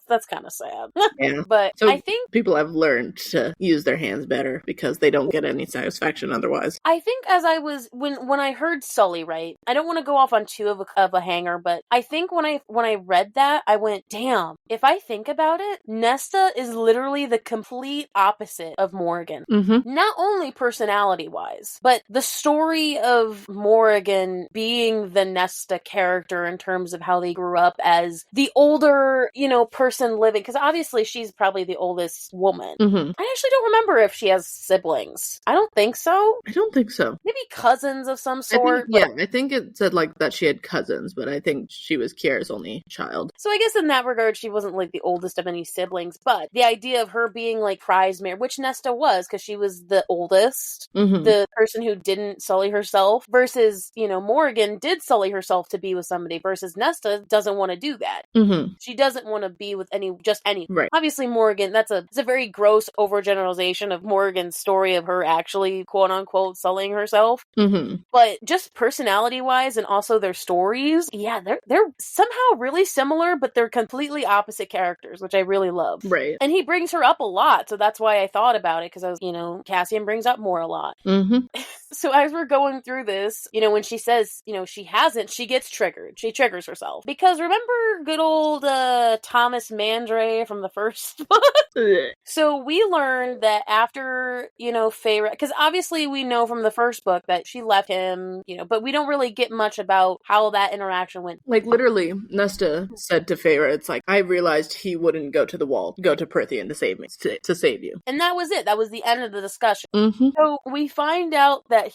that's kind of sad. Yeah. But so I think people have learned to use their hands better because they don't get any satisfaction otherwise. I think as I was when I heard Sully, right? I don't want to go off on too of a hanger, but I think when I read that, I went, damn, if I think about it, Nesta is literally the complete opposite of Morgan. Mm-hmm. Not only personality-wise, but the story of Morgan being the Nesta character in terms of how they grew up as the older, person living. Because obviously she's probably the oldest woman. Mm-hmm. I actually don't remember if she has siblings. I don't think so. I don't think so. Maybe cousins of some sort. I think it said that she had cousins, but I think she was Kiara's only child. So I guess in that regard, she wasn't the oldest of any siblings, but the idea of her being prize married, which Nesta was, because she was the oldest, mm-hmm. the person who didn't sully her herself versus, Morgan did sully herself to be with somebody versus Nesta doesn't want to do that. Mm-hmm. She doesn't want to be with just any. Right. Obviously, Morgan, it's a very gross overgeneralization of Morgan's story of her actually, quote unquote, sullying herself. Mm-hmm. But just personality wise and also their stories, yeah, they're somehow really similar, but they're completely opposite characters, which I really love. Right. And he brings her up a lot, so that's why I thought about it, because I was, Cassian brings up more a lot. Mm-hmm. So as we're going through this, when she says, she hasn't, she gets triggered. She triggers herself. Because remember good old Thomas Mandray from the first book? So we learned that after, Feyre, because obviously we know from the first book that she left him, but we don't really get much about how that interaction went. Like, literally, Nesta said to Feyre, it's like, I realized he wouldn't go to the wall, go to Prithian to save me, to save you. And that was it. That was the end of the discussion. Mm-hmm. So we find out that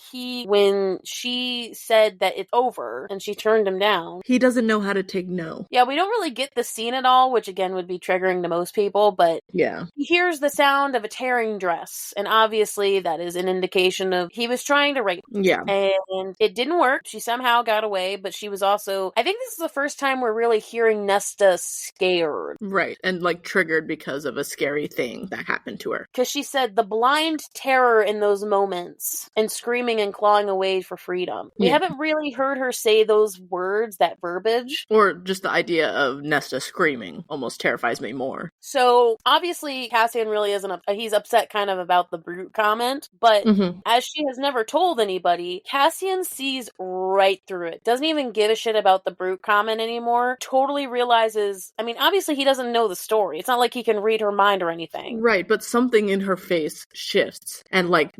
when she said that it's over and she turned him down, he doesn't know how to take no. Yeah, we don't really get the scene at all, which again would be triggering to most people, but yeah, he hears the sound of a tearing dress, and obviously that is an indication of he was trying to rape her. Yeah. And it didn't work. She somehow got away, but she was also, I think this is the first time we're really hearing Nesta scared. Right, and like triggered because of a scary thing that happened to her. Because she said the blind terror in those moments and screaming and clawing away for freedom. We haven't really heard her say those words, that verbiage. Or just the idea of Nesta screaming almost terrifies me more. So obviously Cassian really isn't, he's upset kind of about the brute comment, but as she has never told anybody, Cassian sees right through it. Doesn't even give a shit about the brute comment anymore. Totally realizes, I mean, obviously he doesn't know the story. It's not like he can read her mind or anything. Right, but something in her face shifts. And like,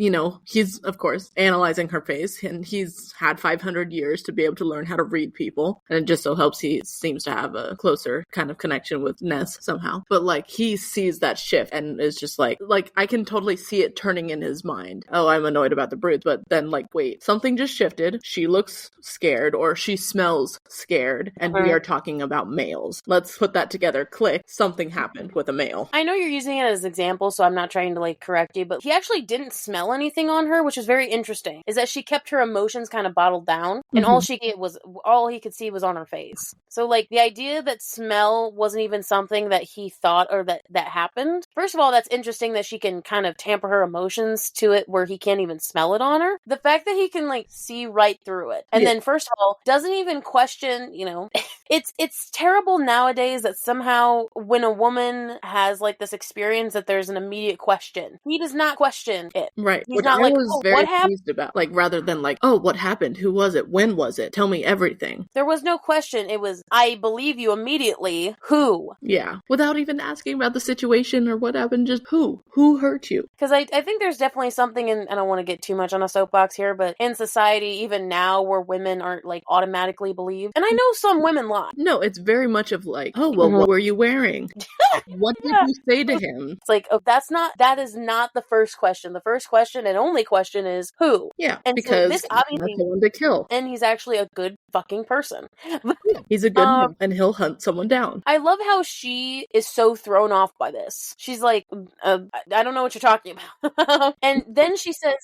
he's, of course, analyzing her face, and he's had 500 years to be able to learn how to read people. And it just so helps he seems to have a closer kind of connection with Ness somehow. But like, he sees that shift and is just like I can totally see it turning in his mind. Oh, I'm annoyed about the brutes, but then like, wait, something just shifted. She looks scared, or she smells scared, and we are talking about males. Let's put that together. Click. Something happened with a male. I know you're using it as an example, so I'm not trying to like correct you, but he actually didn't smell anything on her, which is very interesting. Is that she kept her emotions kind of bottled down, and all he could see was on her face. So like the idea that smell wasn't even something that he thought or that happened. First of all, that's interesting that she can kind of tamper her emotions to it where he can't even smell it on her. The fact that he can like see right through it, and then first of all doesn't even question, it's terrible nowadays that somehow when a woman has like this experience that there's an immediate question. He does not question it. Right. He's not like, was very pleased about. Like, rather than like, oh, what happened? Who was it? When was it? Tell me everything. There was no question. It was, I believe you immediately. Who? Yeah. Without even asking about the situation or what happened, just who? Who hurt you? Because I think there's definitely something in, I don't want to get too much on a soapbox here, but in society, even now, where women aren't like automatically believed. And I know some women lie. No, it's very much of like, oh, well, what were you wearing? What did you say to him? It's like, oh, that is not the first question. The first question and only question is who? Yeah, and because so this obviously he's someone to kill. And he's actually a good fucking person. He's a good man, and he'll hunt someone down. I love how she is so thrown off by this. She's like, I don't know what you're talking about. And then she says,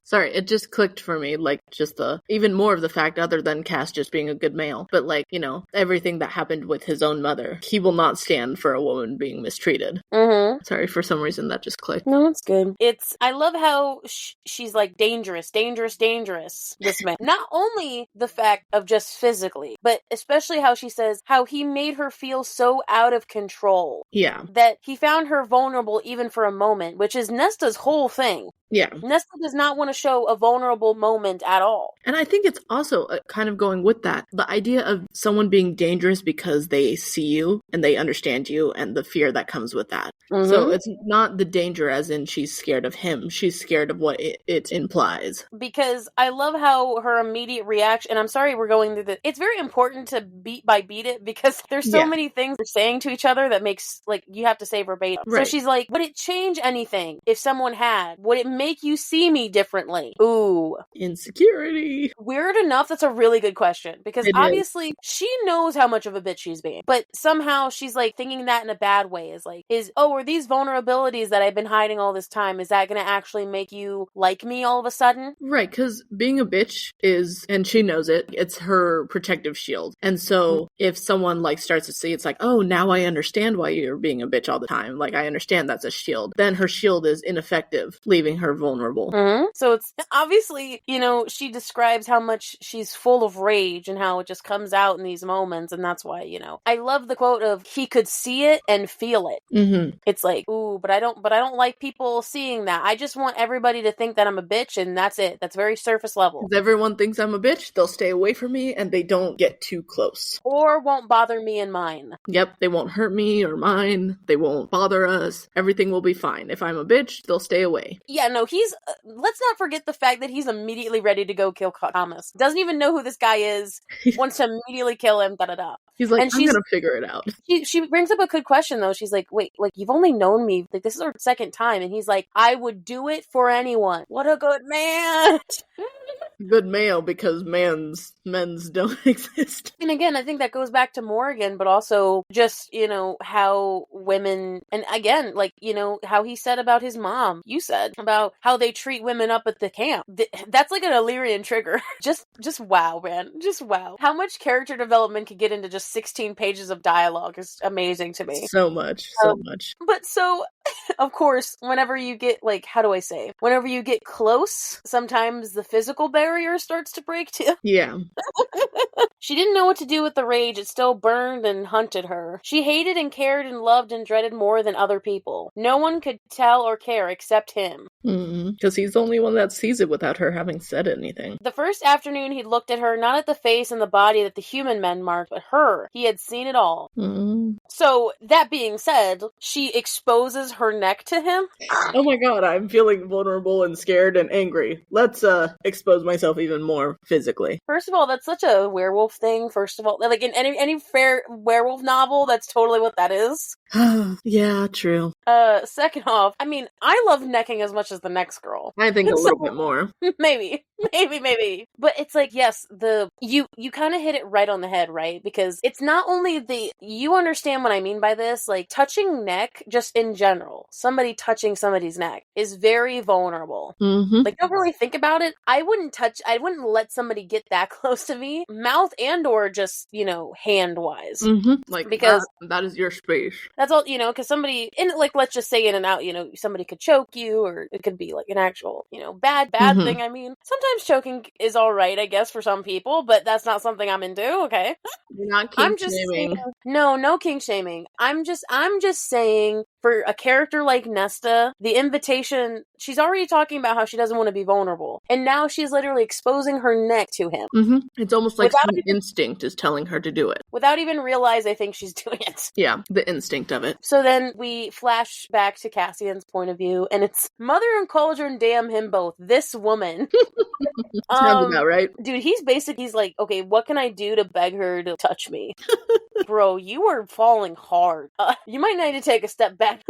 sorry, it just clicked for me, like, just even more of the fact other than Cass just being a good male, but like, everything that happened with his own mother, he will not stand for a woman being mistreated. Sorry, for some reason that just clicked. No, it's good. I love how she's like dangerous, this man. Not only the fact of just physically, but especially how she says how he made her feel so out of control. Yeah. That he found her vulnerable even for a moment, which is Nesta's whole thing. Yeah. Nesta does not want to show a vulnerable moment at all. And I think it's also kind of going with that. The idea of someone being dangerous because they see you and they understand you and the fear that comes with that. So it's not the danger as in she's scared of him. She's scared of what it implies. Because I love how her immediate reaction, and I'm sorry we're going through it's very important to beat it because there's so many things they're saying to each other that makes, like, you have to say verbatim. Right. So she's like, would it change anything if someone had? Would it make you see me differently? Ooh. Insecurity. Weird enough, that's a really good question. Because obviously, she knows how much of a bitch she's being. But somehow, she's, like, thinking that in a bad way. Are these vulnerabilities that I've been hiding all this time, is that gonna actually make you like me all of a sudden? Right, because being a bitch is, and she knows it, it's her protective shield. And so, if someone, like, starts to see, it's like, oh, now I understand why you're being a bitch all the time. Like, I understand that's a shield. Then her shield is ineffective, leaving her vulnerable. Mm-hmm. So it's obviously, she describes how much she's full of rage and how it just comes out in these moments. And that's why, I love the quote of, he could see it and feel it. Mm-hmm. It's like, ooh, but I don't like people seeing that. I just want everybody to think that I'm a bitch, and that's it. That's very surface level. If everyone thinks I'm a bitch, they'll stay away from me and they don't get too close. Or won't bother me and mine. Yep, they won't hurt me or mine. They won't bother us. Everything will be fine. If I'm a bitch, they'll stay away. Yeah, no, he's, let's not forget the fact that he's immediately ready to go kill Thomas. Doesn't even know who this guy is, wants to immediately kill him, da-da-da. He's like, I'm gonna figure it out. She brings up a good question, though. She's like, wait, like, you've only known me, like, this is our second time. And he's like, I would do it for anyone. What a good man! Good male, because men's don't exist. And again, I think that goes back to Morgan, but also just, how women, and again, like, how he said about his mom, you said, about how they treat women up at the camp. That's like an Illyrian trigger. Just wow, man. Just wow. How much character development could get into just 16 pages of dialogue is amazing to me. So much. But so, of course, whenever you get, like, whenever you get close, sometimes the physical barrier starts to break too. Yeah. She didn't know what to do with the rage. It still burned and hunted her. She hated and cared and loved and dreaded more than other people. No one could tell or care except him. Because he's the only one that sees it without her having said anything. The first afternoon he'd looked at her, not at the face and the body that the human men marked, but her. He had seen it all. So, that being said, she exposes her neck to him. Oh my god, I'm feeling vulnerable and scared and angry. Let's expose myself even more physically. First of all, that's such a werewolf thing, first of all. Like, in any fair werewolf novel, that's totally what that is. Yeah, true. Second off, I mean, I love necking as much as the next girl. I think a little bit more. Maybe. But it's like, yes, you kind of hit it right on the head, right? Because it's not only you understand what I mean by this, like, touching neck, just in general, somebody touching somebody's neck is very vulnerable. Mm-hmm. Like, don't really think about it. I wouldn't let somebody get that close to me, mouth and or just, hand-wise. Mm-hmm. Like, because that is your space. That's all, because somebody, let's just say in and out, somebody could choke you, or it could be like an actual, bad thing. I mean, sometimes choking is all right, I guess, for some people, but that's not something I'm into, okay? You're not kink shaming. No kink shaming. I'm just saying, for a character like Nesta, the invitation, she's already talking about how she doesn't want to be vulnerable. And now she's literally exposing her neck to him. Mm-hmm. It's almost like some instinct is telling her to do it. Without even realize, I think she's doing it. Yeah, the instinct of it. So then we flash back to Cassian's point of view, and it's mother and cauldron, damn him both. This woman. Sounds about right. Dude, he's like, okay, what can I do to beg her to touch me? Bro, you are falling hard. You might need to take a step back.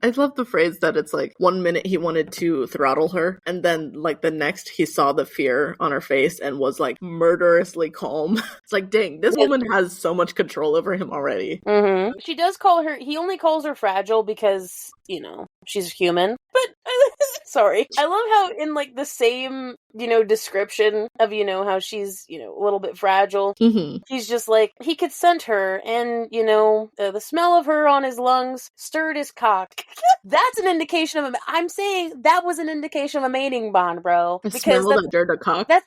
I love the phrase that it's like, 1 minute he wanted to throttle her, and then like the next he saw the fear on her face and was like murderously calm. It's like, dang, this woman has so much control over him already. Mm-hmm. She does he only calls her fragile because, she's human. But, sorry. I love how in like the same, description of, how she's, a little bit fragile. Mm-hmm. He's just like, he could scent her and, the smell of her on his lungs stirred his cock. That's an indication of I'm saying that was an indication of a mating bond, bro. Because smell that dirty cock. That's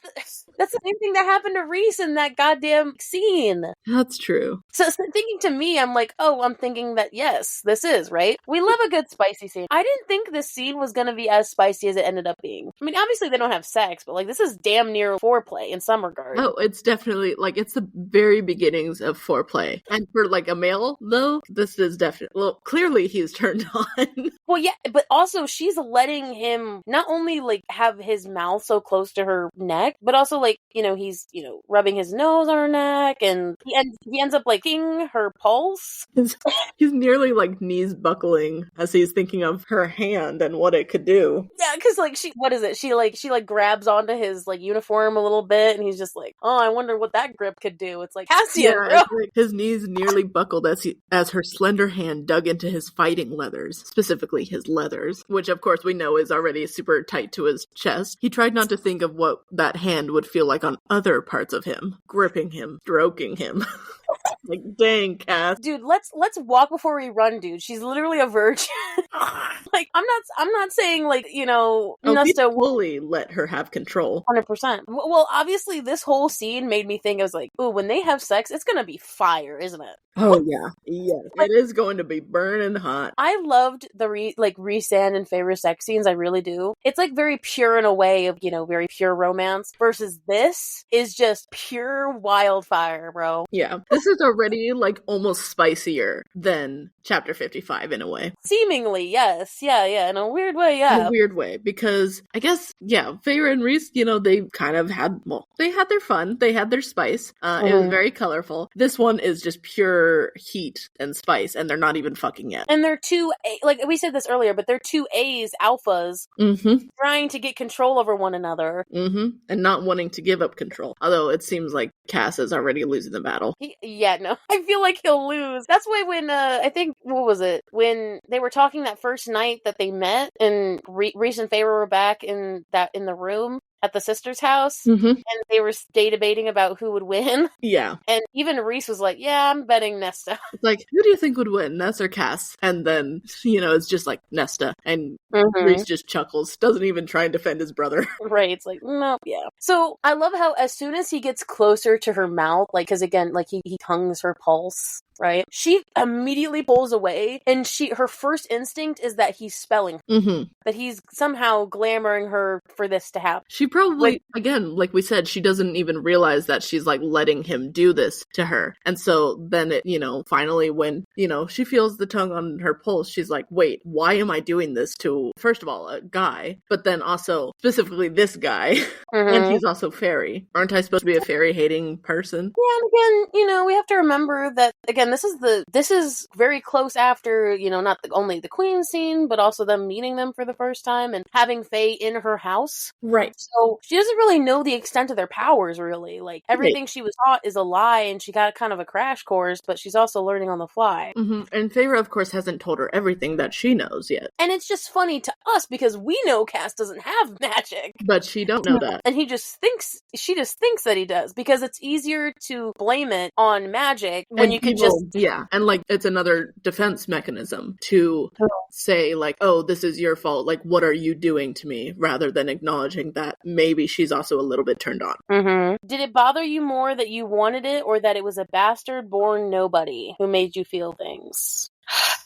the same thing that happened to Reese in that goddamn scene. That's true. So thinking to me, I'm like, I'm thinking that, yes, this is, right? We love a good spicy scene. I didn't think this scene was going to be as spicy as it ended up being. I mean, obviously they don't have sex, sex, but like this is damn near foreplay in some regard. Oh, it's definitely like it's the very beginnings of foreplay. And for like a male though, this is definitely, well, clearly he's turned on. Well, yeah, but also she's letting him not only like have his mouth so close to her neck, but also like, you know, he's, you know, rubbing his nose on her neck, and he ends up like king her pulse. He's nearly like knees buckling as he's thinking of her hand and what it could do. Yeah, because like she grabs onto his like uniform a little bit, and he's just like, oh, I wonder what that grip could do. It's like Cassian, bro. Like his knees nearly buckled as her slender hand dug into his fighting leathers, specifically his leathers, which of course we know is already super tight to his chest. He tried not to think of what that hand would feel like on other parts of him, gripping him, stroking him. Like, dang, Cass. Dude, let's walk before we run, dude. She's literally a virgin. Like, I'm not saying, like, you know, Nesta fully let her have control. 100%. Well, obviously, this whole scene made me think, I was like, ooh, when they have sex, it's gonna be fire, isn't it? Oh, yeah. Yes. It is going to be burning hot. I loved the Rhys-Ann and Feyre sex scenes. I really do. It's, like, very pure in a way of, you know, very pure romance. Versus this is just pure wildfire, bro. Yeah. This is already, like, almost spicier than Chapter 55 in a way. Seemingly, yes. Yeah. In a weird way, yeah. In a weird way. Because, I guess, yeah, Feyre and Rhys, you know, they kind of had, well, they had their fun. They had their spice. It was very colorful. This one is just pure heat and spice, and they're not even fucking yet. And they're two, like we said this earlier, but they're two A's, alphas, trying to get control over one another. And not wanting to give up control. Although it seems like Cass is already losing the battle. No. I feel like he'll lose. That's why when, I think, what was it? When they were talking that first night that they met, and Rhys and Feyre were back in the room at the sister's house, and they were debating about who would win. Yeah. And even Rhys was like, yeah, I'm betting Nesta. It's like, who do you think would win, Nesta or Cass? And then, you know, it's just like Nesta. And Rhys just chuckles, doesn't even try and defend his brother. Right. It's like, nope, yeah. So I love how as soon as he gets closer to her mouth, like, because again, like he tongues her pulse, right? She immediately pulls away, and her first instinct is that he's spelling, that he's somehow glamoring her for this to happen. She probably, again, like we said, she doesn't even realize that she's like letting him do this to her. And so then it, you know, finally when, you know, she feels the tongue on her pulse, she's like, wait, why am I doing this to, first of all, a guy, but then also specifically this guy, and he's also fairy. Aren't I supposed to be a fairy hating person? Yeah, and again, you know, we have to remember that, again, this is very close after, you know, not only the queen scene, but also them meeting them for the first time and having Faye in her house. Right. So she doesn't really know the extent of their powers, really. Like, everything she was taught is a lie, and she got kind of a crash course, but she's also learning on the fly. And Feyre, of course, hasn't told her everything that she knows yet. And it's just funny to us because we know Cass doesn't have magic. But she don't know that. And she just thinks that he does, because it's easier to blame it on magic when and you could just... Yeah, and like, it's another defense mechanism to say, like, oh, this is your fault, like, what are you doing to me, rather than acknowledging that maybe she's also a little bit turned on. Did it bother you more that you wanted it, or that it was a bastard-born nobody who made you feel things?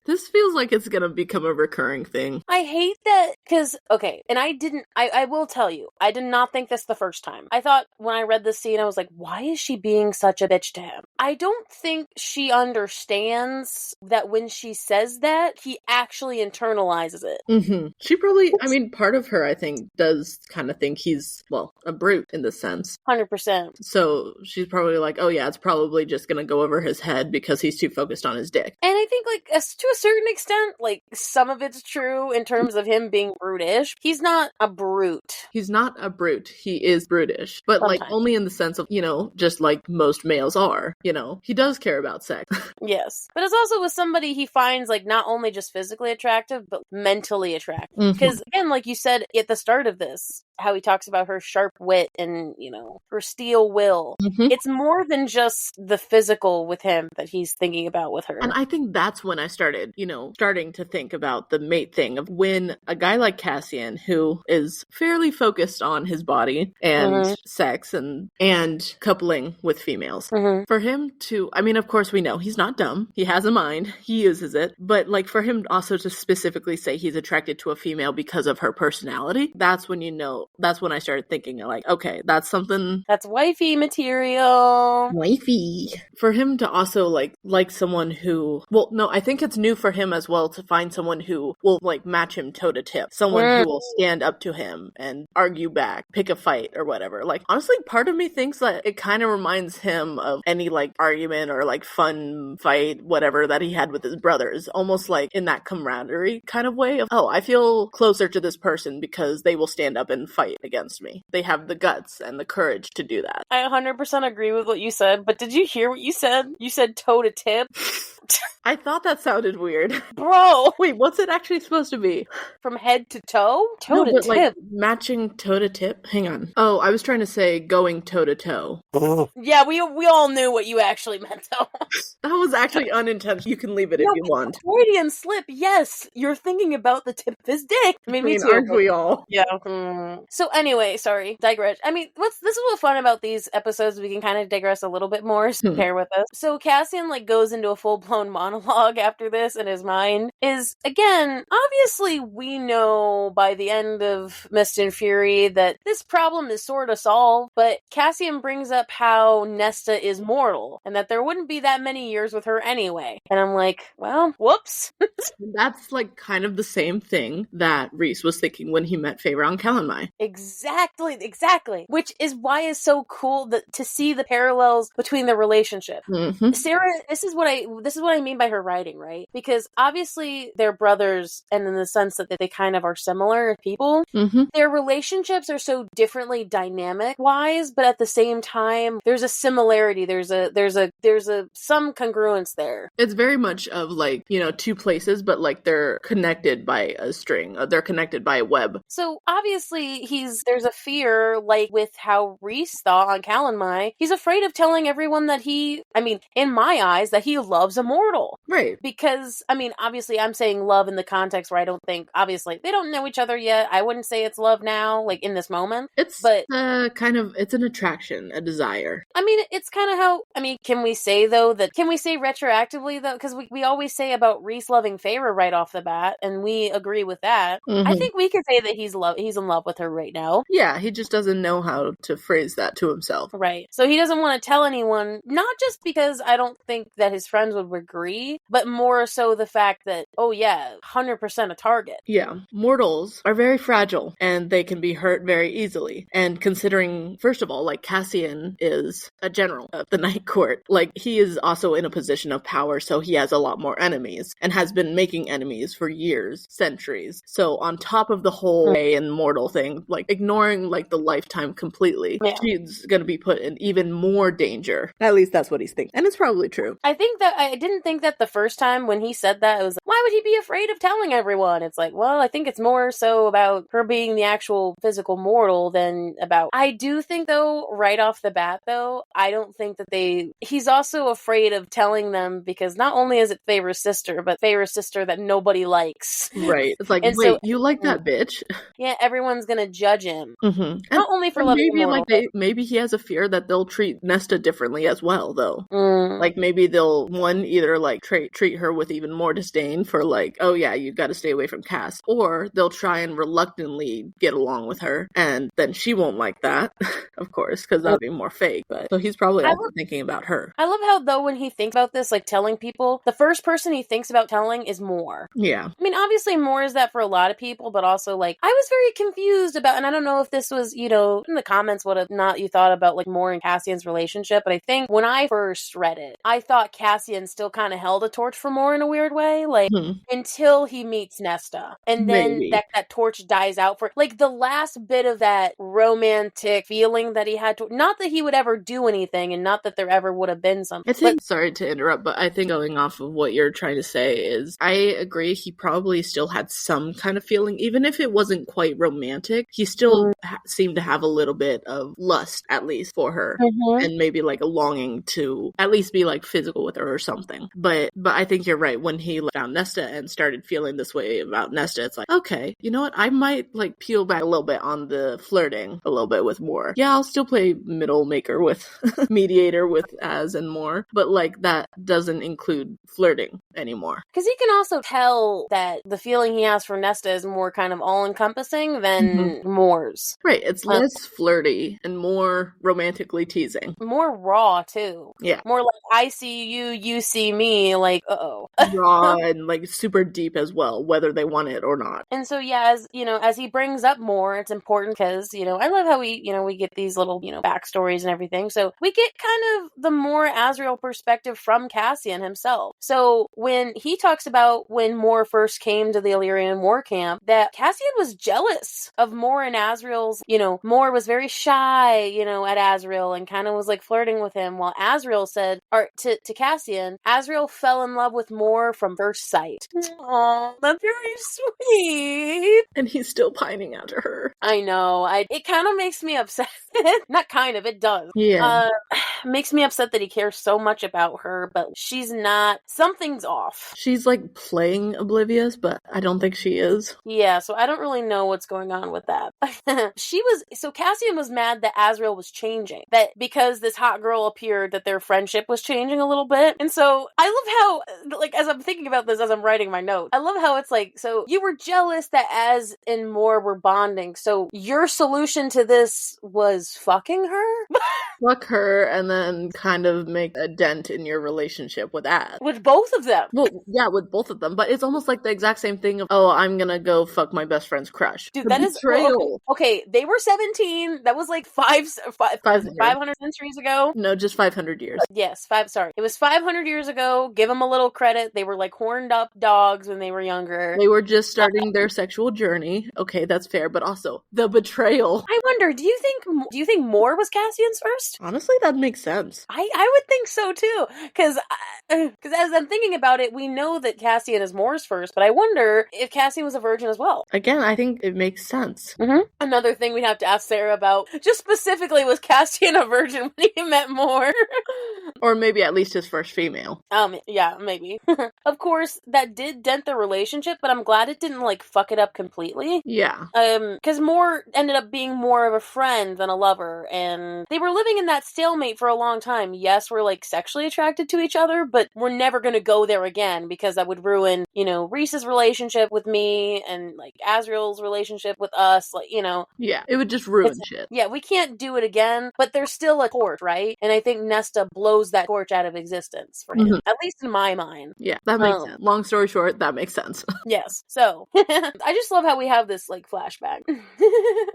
This feels like it's gonna become a recurring thing. I hate that, because, okay, and I will tell you, I did not think this the first time. I thought when I read this scene, I was like, why is she being such a bitch to him? I don't think she understands that when she says that, he actually internalizes it. She probably, I mean, part of her, I think, does kind of think he's, well, a brute in this sense. 100%. So she's probably like, oh yeah, it's probably just gonna go over his head because he's too focused on his dick. And I think, like, to a certain extent, like, some of it's true in terms of him being brutish. He's not a brute. He's not a brute. He is brutish. But, sometimes, like, only in the sense of, you know, just like most males are, you know, he does care about sex. Yes. But it's also with somebody he finds, like, not only just physically attractive, but mentally attractive. Because, again, like you said at the start of this, how he talks about her sharp wit and, you know, her steel will. It's more than just the physical with him that he's thinking about with her. And I think that's when I started started, starting to think about the mate thing of when a guy like Cassian, who is fairly focused on his body and sex and coupling with females, for him to, I mean, of course we know he's not dumb. He has a mind. He uses it. But like for him also to specifically say he's attracted to a female because of her personality, that's when that's when I started thinking like, okay, that's something. That's wifey material. Wifey. For him to also like someone who, well, no, I think it's new for him as well to find someone who will like match him toe to tip. Someone who will stand up to him and argue back, pick a fight or whatever. Like, honestly, part of me thinks that it kind of reminds him of any like argument or like fun fight, whatever, that he had with his brothers. Almost like in that camaraderie kind of way of, oh, I feel closer to this person because they will stand up and fight against me. They have the guts and the courage to do that. I 100% agree with what you said, but did you hear what you said? You said toe to tip. I thought that sounded weird. Bro! Wait, what's it actually supposed to be? From head to toe? Toe to tip. Like matching toe to tip? Hang on. Oh, I was trying to say going toe to toe. Yeah, we all knew what you actually meant, though. That was actually unintentional. You can leave it if you want. Freudian slip, yes. You're thinking about the tip of his dick. I mean, me too. Aren't we all? Yeah. So anyway, sorry, digress. I mean, this is what's fun about these episodes. We can kind of digress a little bit more, so bear with us. So Cassian like goes into a full-blown monologue after this in his mind. Is, again, obviously we know by the end of Mist and Fury that this problem is sort of solved, but Cassian brings up how Nesta is mortal and that there wouldn't be that many years with her anyway. And I'm like, well, whoops. That's like kind of the same thing that Rhys was thinking when he met Feyre on Calanmai. Exactly. Which is why it's so cool to see the parallels between the relationship. Sarah, this is what I mean by her writing, right? Because obviously they're brothers, and in the sense that they kind of are similar people. Their relationships are so differently dynamic wise, but at the same time, there's a similarity. There's some congruence there. It's very much of like, two places, but like they're connected by a string. They're connected by a web. So obviously there's a fear, like with how Rhys thought on Calanmai. He's afraid of telling everyone that in my eyes, that he loves a mortal. Right. Because, obviously I'm saying love in the context where I don't think, obviously, they don't know each other yet. I wouldn't say it's love now, like in this moment. It's an attraction, a desire. It's kind of how, can we say retroactively though? Because we always say about Rhys loving Feyre right off the bat, and we agree with that. I think we could say that he's in love with her right now. Yeah, he just doesn't know how to phrase that to himself. Right. So he doesn't want to tell anyone, not just because I don't think that his friends would agree, but more so the fact that, 100% a target. Yeah. Mortals are very fragile, and they can be hurt very easily. And considering, first of all, like Cassian is a general of the Night Court, like he is also in a position of power, so he has a lot more enemies, and has been making enemies for years, centuries. So on top of the whole Fae and mortal thing, like ignoring like the lifetime completely, she's gonna be put in even more danger. At least that's what he's thinking. And it's probably true. I didn't think that the first time when he said that, it was, why would he be afraid of telling everyone? It's like, well, I think it's more so about her being the actual physical mortal than about... I do think, though, right off the bat, though, I don't think that he's also afraid of telling them, because not only is it Feyre's sister, but Feyre's sister that nobody likes. Right. It's like, wait, so, you like that bitch? Yeah, everyone's gonna judge him. Not only for loving mortal, maybe he has a fear that they'll treat Nesta differently as well, though. Like, maybe they'll, either like treat her with even more disdain for like, oh yeah, you gotta stay away from Cass, or they'll try and reluctantly get along with her, and then she won't like that, of course, because that'll be more fake. But so he's probably also thinking about her. I love how, though, when he thinks about this, like telling people, the first person he thinks about telling is Mor. Yeah. Obviously Mor is that for a lot of people, but also like, I was very confused about, and I don't know if this was, in the comments what not you thought about like Mor and Cassian's relationship, but I think when I first read it, I thought Cassian still kind of held a torch for Mor in a weird way, like until he meets Nesta, and then that torch dies out for like the last bit of that romantic feeling that he had to, not that he would ever do anything, and not that there ever would have been something. Sorry to interrupt, but I think going off of what you're trying to say is, I agree, he probably still had some kind of feeling, even if it wasn't quite romantic, he still seemed to have a little bit of lust, at least, for her, and maybe like a longing to at least be like physical with her or something. something. But I think you're right. When he found Nesta and started feeling this way about Nesta, it's like, okay, you know what? I might like peel back a little bit on the flirting a little bit with Moore. Yeah, I'll still play middle maker with mediator with Az and Moore, but like that doesn't include flirting anymore. Because he can also tell that the feeling he has for Nesta is more kind of all-encompassing than Moore's. Right, it's less flirty and more romantically teasing. More raw, too. Yeah. More like, I see you, you see me, like, uh-oh. Raw and like super deep as well, whether they want it or not. And so, yeah, as he brings up Moore, it's important because, I love how we get these little, backstories and everything. So we get kind of the more Azrael perspective from Cassian himself. So when he talks about when Moore first came to the Illyrian war camp, that Cassian was jealous of Moore and Azrael's, Moore was very shy, at Azrael and kind of was like flirting with him, while Azrael said, or to Cassian, Azrael fell in love with Moore from first sight. Aww, that's very sweet. And he's still pining after her. I know. It kind of makes me upset. Not kind of, it does. Yeah. Makes me upset that he cares so much about her, but she's not. Something's off. She's like playing oblivious, but I don't think she is. Yeah, so I don't really know what's going on with that. Cassian was mad that Azrael was changing. That because this hot girl appeared, that their friendship was changing a little bit. And so I love how, like, as I'm thinking about this, as I'm writing my notes, I love how it's like, so you were jealous that Az and Moore were bonding, so your solution to this was fucking her? Fuck her and then kind of make a dent in your relationship with Az. With both of them. Well, yeah, with both of them. But it's almost like the exact same thing of, oh, I'm gonna go fuck my best friend's crush. Dude, that betrayal. Okay, they were 17. That was like 500 centuries ago. No, just 500 years. Yes, it was 500 years ago. Give them a little credit. They were like horned up dogs when they were younger. They were just starting their sexual journey. Okay, that's fair. But also, the betrayal. I wonder, do you think Moore was Cassian's first? Honestly, that makes sense. I would think so too. Because as I'm thinking about it, we know that Cassian is Moore's first, but I wonder if Cassian was a virgin as well. Again, I think it makes sense. Mm-hmm. Another thing we'd have to ask Sarah about, just specifically, was Cassian a virgin when he met Moore? Or maybe at least his first female. Yeah, maybe. Of course, that did dent the relationship, but I'm glad it didn't, like, fuck it up completely. Yeah. Because Moore ended up being more of a friend than a lover, and they were living in that stalemate for a long time. Yes, we're, like, sexually attracted to each other, but we're never gonna go there again, because that would ruin, Reese's relationship with me, and, like, Azrael's relationship with us, like, Yeah, it would just ruin shit. Yeah, we can't do it again, but there's still a torch, right? And I think Nesta blows that torch out of existence for him, at least in my mind. Yeah, that makes sense. Long story short, that makes sense. Yes, so, I just love how we have this, like, flashback.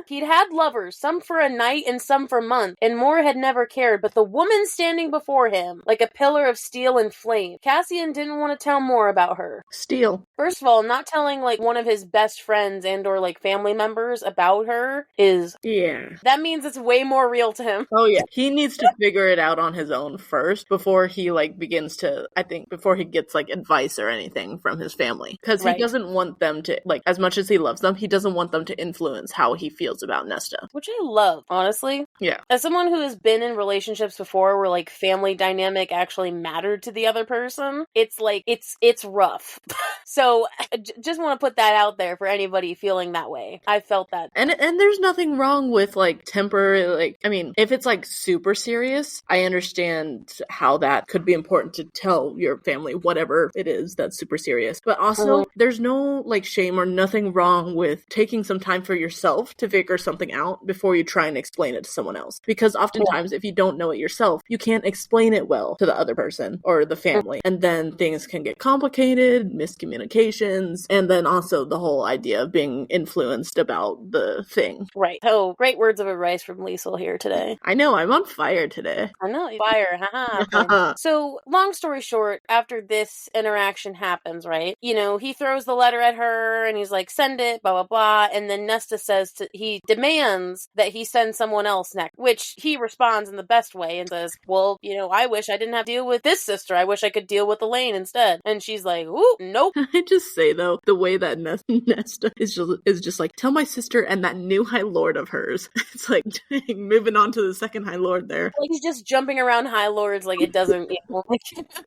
He'd had lovers, some for a night and some for months, and Moore had never cared, but the woman standing before him, like a pillar of steel and flame, Cassian didn't want to tell Moore about her. Steel. First of all, not telling, like, one of his best friends and or, like, family members about her is... Yeah. That means it's way more real to him. Oh, yeah. He needs to figure it out on his own first before he, like, begins to, I think, before he gets, like, advice or anything from his family. Because he doesn't want them to, like, as much as he loves them, he doesn't want them to influence how he feels about Nesta. Which I love, honestly. Yeah. As someone who has been in relationships before where, like, family dynamic actually mattered to the other person, it's, like, it's rough. So, I just want to put that out there for anybody feeling that way. I felt that. And there's nothing wrong with, like, temper, like, I mean, if it's, like, super serious, I understand how that could be important to tell your family whatever it is that's super serious. But also, there's no, like, shame or nothing wrong with taking some time for yourself to figure something out before you try and explain it to someone else. Because oftentimes, if you don't know it yourself, you can't explain it well to the other person or the family. And then things can get complicated, miscommunications, and then also the whole idea of being influenced about the thing. Right. Oh, great words of advice from Liesl here today. I know, I'm on fire today. I know, fire, haha. So, long story short, after this interaction happens, right, he throws the letter at her, and he's like, send it, blah, blah, blah, and then Nesta says, he demands that he send someone else next, which he responds in the best way and says, well, I wish I didn't have to deal with this sister. I wish I could deal with Elaine instead. And she's like, ooh, nope. I just say, though, the way that Nesta is just like, tell my sister and that new High Lord of hers. It's like, dang, moving on to the second High Lord there. Like, he's just jumping around High Lords, like, it doesn't,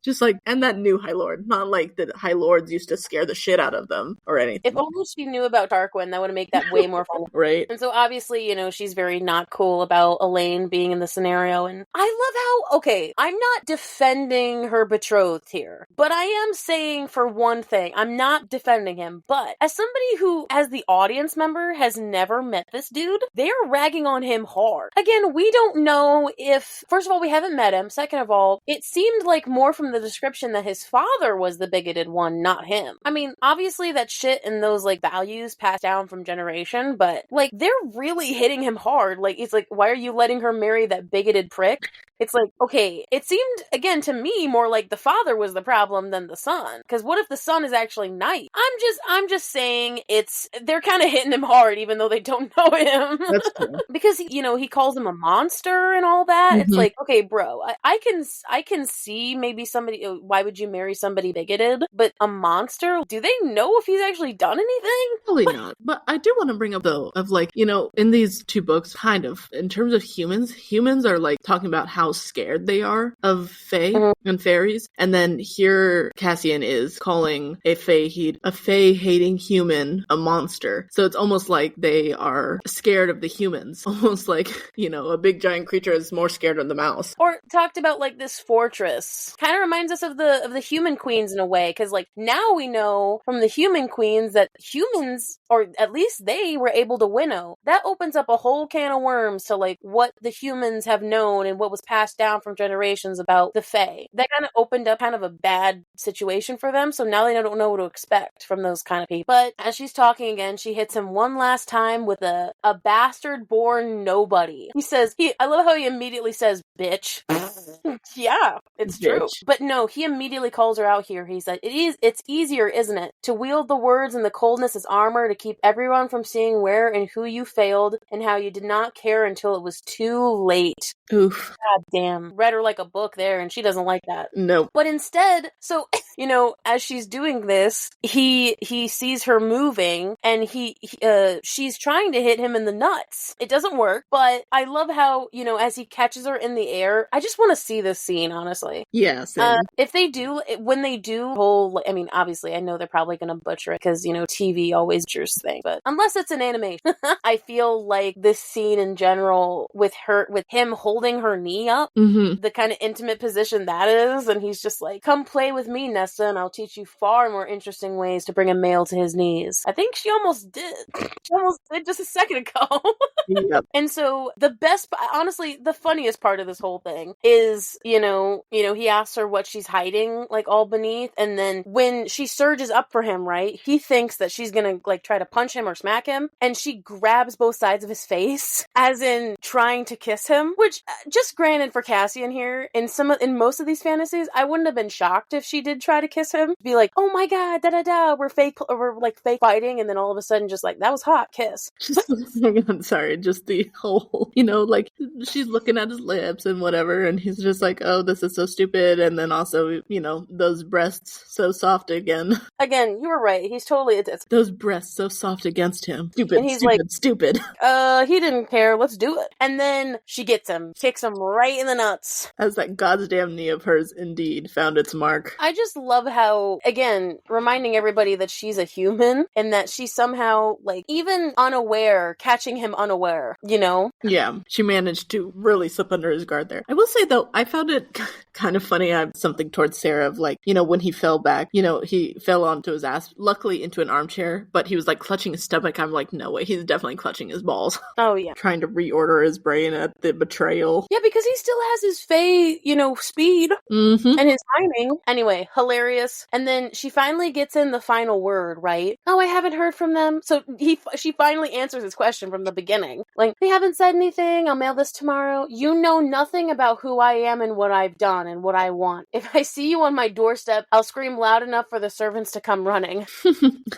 just like, and that new High Lord, not like the High Lords used to scare the shit out of them or anything. If only she knew about Tarquin, that would make that way more fun. Right. And so obviously, she's very not cool about Elaine being in the scenario. And I love how, okay, I'm not defending her betrothed here, but I am saying for one thing, I'm not defending him, but as somebody who, as the audience member, has never met this dude, they're ragging on him hard. Again, we don't know if, first of all, we haven't met him. Second of all, it seemed like more from the description that his father was the bigoted one, not him. I mean, obviously that shit and those, like, values passed down from generation, but, like, they're really hitting him hard. Like, it's like, why are you letting her marry that bigoted prick? It's like, okay, it seemed, again, to me, more like the father was the problem than the son. Because what if the son is actually nice? I'm just saying they're kind of hitting him hard, even though they don't know him. That's cool. Because, he calls him a monster and all that. Mm-hmm. It's like, okay, bro, I can see maybe somebody, why would you marry somebody bigoted? But a monster? Do they know if he's actually done anything? Probably not. But I do want to bring up, though, of, like, in these two books, kind of, in terms of humans are, like, talking about how scared they are of fae and fairies. And then here Cassian is calling a fae-hating human a monster. So it's almost like they are scared of the humans. Almost like, a big giant creature is more scared of the mouse. Or talked about, like, this fortress. Kind of reminds us of the human queens in a way, because, like, now we know from the human queens that humans, or at least they, were able to winnow. That opens up a whole can of worms to, like, what the humans have known and what was passed down from generations about the fae. That kind of opened up kind of a bad situation for them, so now they don't know what to expect from those kind of people. But as she's talking again, she hits him one last time with a bastard-born nobody. I love how he immediately says, bitch. Yeah, it's bitch. True. But no, he immediately calls her out here. He's like, it's easier, isn't it, to wield the words and the coldness as armor to keep everyone from seeing where and who you failed and how you did not care until it was too late. Oof. God damn. Read her like a book there, and she doesn't like that. No. But instead, so, as she's doing this, he sees her moving, and she's trying to hit him in the nuts. It doesn't work, but I love how, as he catches her in the air, I just want to see this scene, honestly. Yeah, same. When they do obviously, I know they're probably going to butcher it, because, TV always butchers things, but unless it's an animation, I feel like this scene in general, with him holding her knee up, the kind of intimate position that is, and he's just like, come play with me, Nesta, and I'll teach you far more interesting ways to bring a male to his knees. I think she almost did. She almost did just a second ago. Yep. And so honestly, the funniest part of this whole thing is, he asks her what she's hiding, like, all beneath, and then when she surges up for him, right, he thinks that she's gonna, like, try to punch him or smack him, and she grabs both sides of his face, as in trying to kiss him, which, just granted for Cassian here, in most of these fantasies, I wouldn't have been shocked if she did try to kiss him. Be like, oh my god, da-da-da, we're fake fighting, and then all of a sudden just like, that was hot, kiss. I'm sorry, just the whole, like, she's looking at his lips and whatever, and he's just like, oh, this is so stupid, and then also, those breasts so soft again. Again, you were right, he's totally, those breasts so soft against him. Stupid, and he's stupid. He didn't care, let's do it. And then she gets him, kicks him right in the nuts. As that goddamn knee of hers indeed found its mark. I just love how, again, reminding everybody that she's a human, and that she's somehow, like, even unaware, catching him unaware, Yeah, she managed to really slip under his guard there. I will say, though, I found it kind of funny. I have something towards Sarah of, like, when he fell back, he fell onto his ass, luckily into an armchair, but he was, like, clutching his stomach. I'm like, no way, he's definitely clutching his balls. Oh, yeah. Trying to reorder his brain at the betrayal. Yeah, because he still has his fae, speed and his timing. Anyway, hilarious. And then she finally gets in the final word, right? Oh, I haven't heard from them. So she finally answers his question from the beginning. Like, they haven't said anything. I'll mail this tomorrow. You know nothing about who I am and what I've done and what I want. If I see you on my doorstep, I'll scream loud enough for the servants to come running.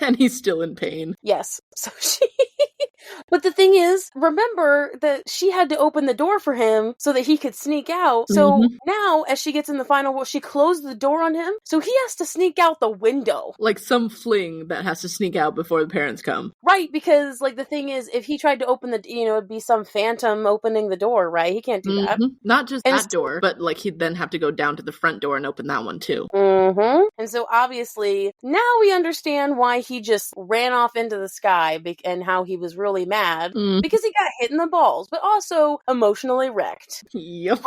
And he's still in pain. Yes. So But the thing is, remember that she had to open the door for him so that he could sneak out. So now, as she gets in the final world, she closed the door on him, so he has to sneak out the window. Like some fling that has to sneak out before the parents come. Right, because, like, the thing is, if he tried to open the, it'd be some phantom opening the door, right? He can't do that. Not just that door, but, like, he'd then have to go down to the front door and open that one, too. And so, obviously, now we understand why he just ran off into the sky and how he was really mad. Because he got hit in the balls, but also emotionally wrecked. Yep.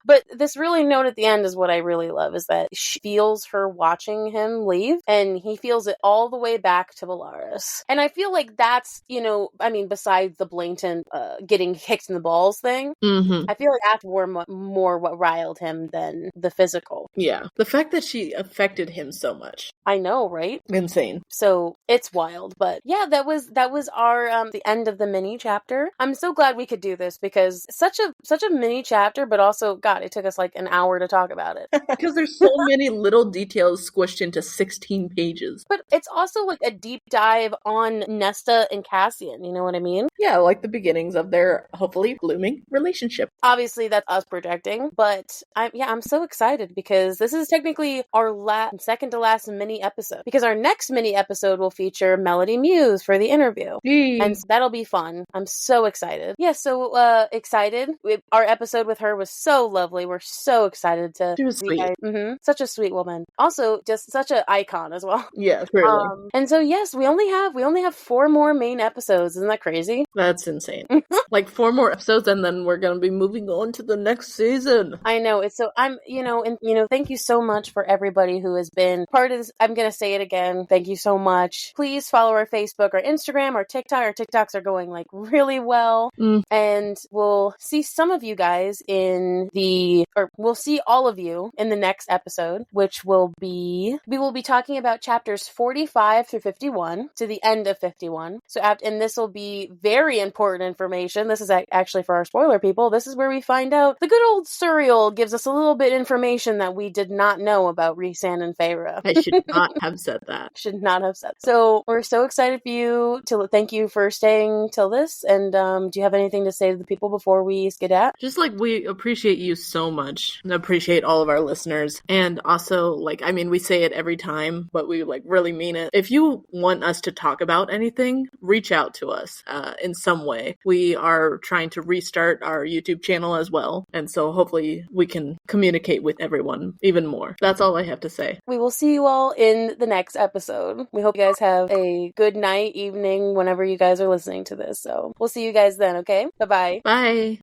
But this really note at the end is what I really love, is that she feels her watching him leave, and he feels it all the way back to Valaris. And I feel like that's, besides the blatant getting kicked in the balls thing, I feel like that's more what riled him than the physical. Yeah. The fact that she affected him so much. I know, right? Insane. So it's wild, but yeah, that was our the end of the mini chapter. I'm so glad we could do this, because such a mini chapter, but also, God, it took us like an hour to talk about it. Because there's so many little details squished into 16 pages. But it's also like a deep dive on Nesta and Cassian, you know what I mean? Yeah, like the beginnings of their hopefully blooming relationship. Obviously, that's us projecting, but I'm so excited, because this is technically our second to last mini episode, because our next mini episode will feature Melody Muse for the interview. And so that'll be fun. I'm so excited. Yeah, so excited. Our episode with her was so lovely. We're so excited to... She was sweet. Such a sweet woman. Also, just such an icon as well. Yeah, really. And so, yes, we only have 4 more main episodes. Isn't that crazy? That's insane. Like 4 more episodes, and then we're gonna be moving on to the next season. I know. It's so... thank you so much for everybody who has been part of this. I'm gonna say it again. Thank you so much. Please follow our Facebook, our Instagram, our TikTok. Our TikToks are going like really well. And we'll see some of you guys we'll see all of you in the next episode, which we will be talking about chapters 45 through 51 to the end of 51. So and this will be very important information. This is actually for our spoiler people. This is where we find out the good old Suriel gives us a little bit of information that we did not know about Rhysand and Feyre. I should not have said that. Should not have said that. So we're so excited for you thank you for staying till this. And do you have anything to say to the people before we skedat? Just like, we appreciate you so much, and appreciate all of our listeners. And also, like, we say it every time, but we like really mean it. If you want us to talk about anything, reach out to us in some way. We are trying to restart our YouTube channel as well, and so hopefully we can communicate with everyone even more. That's all I have to say. We will see you all in the next episode. We hope you guys have a good night, evening, whenever you guys are listening to this. So we'll see you guys then, okay? Bye-bye. Bye.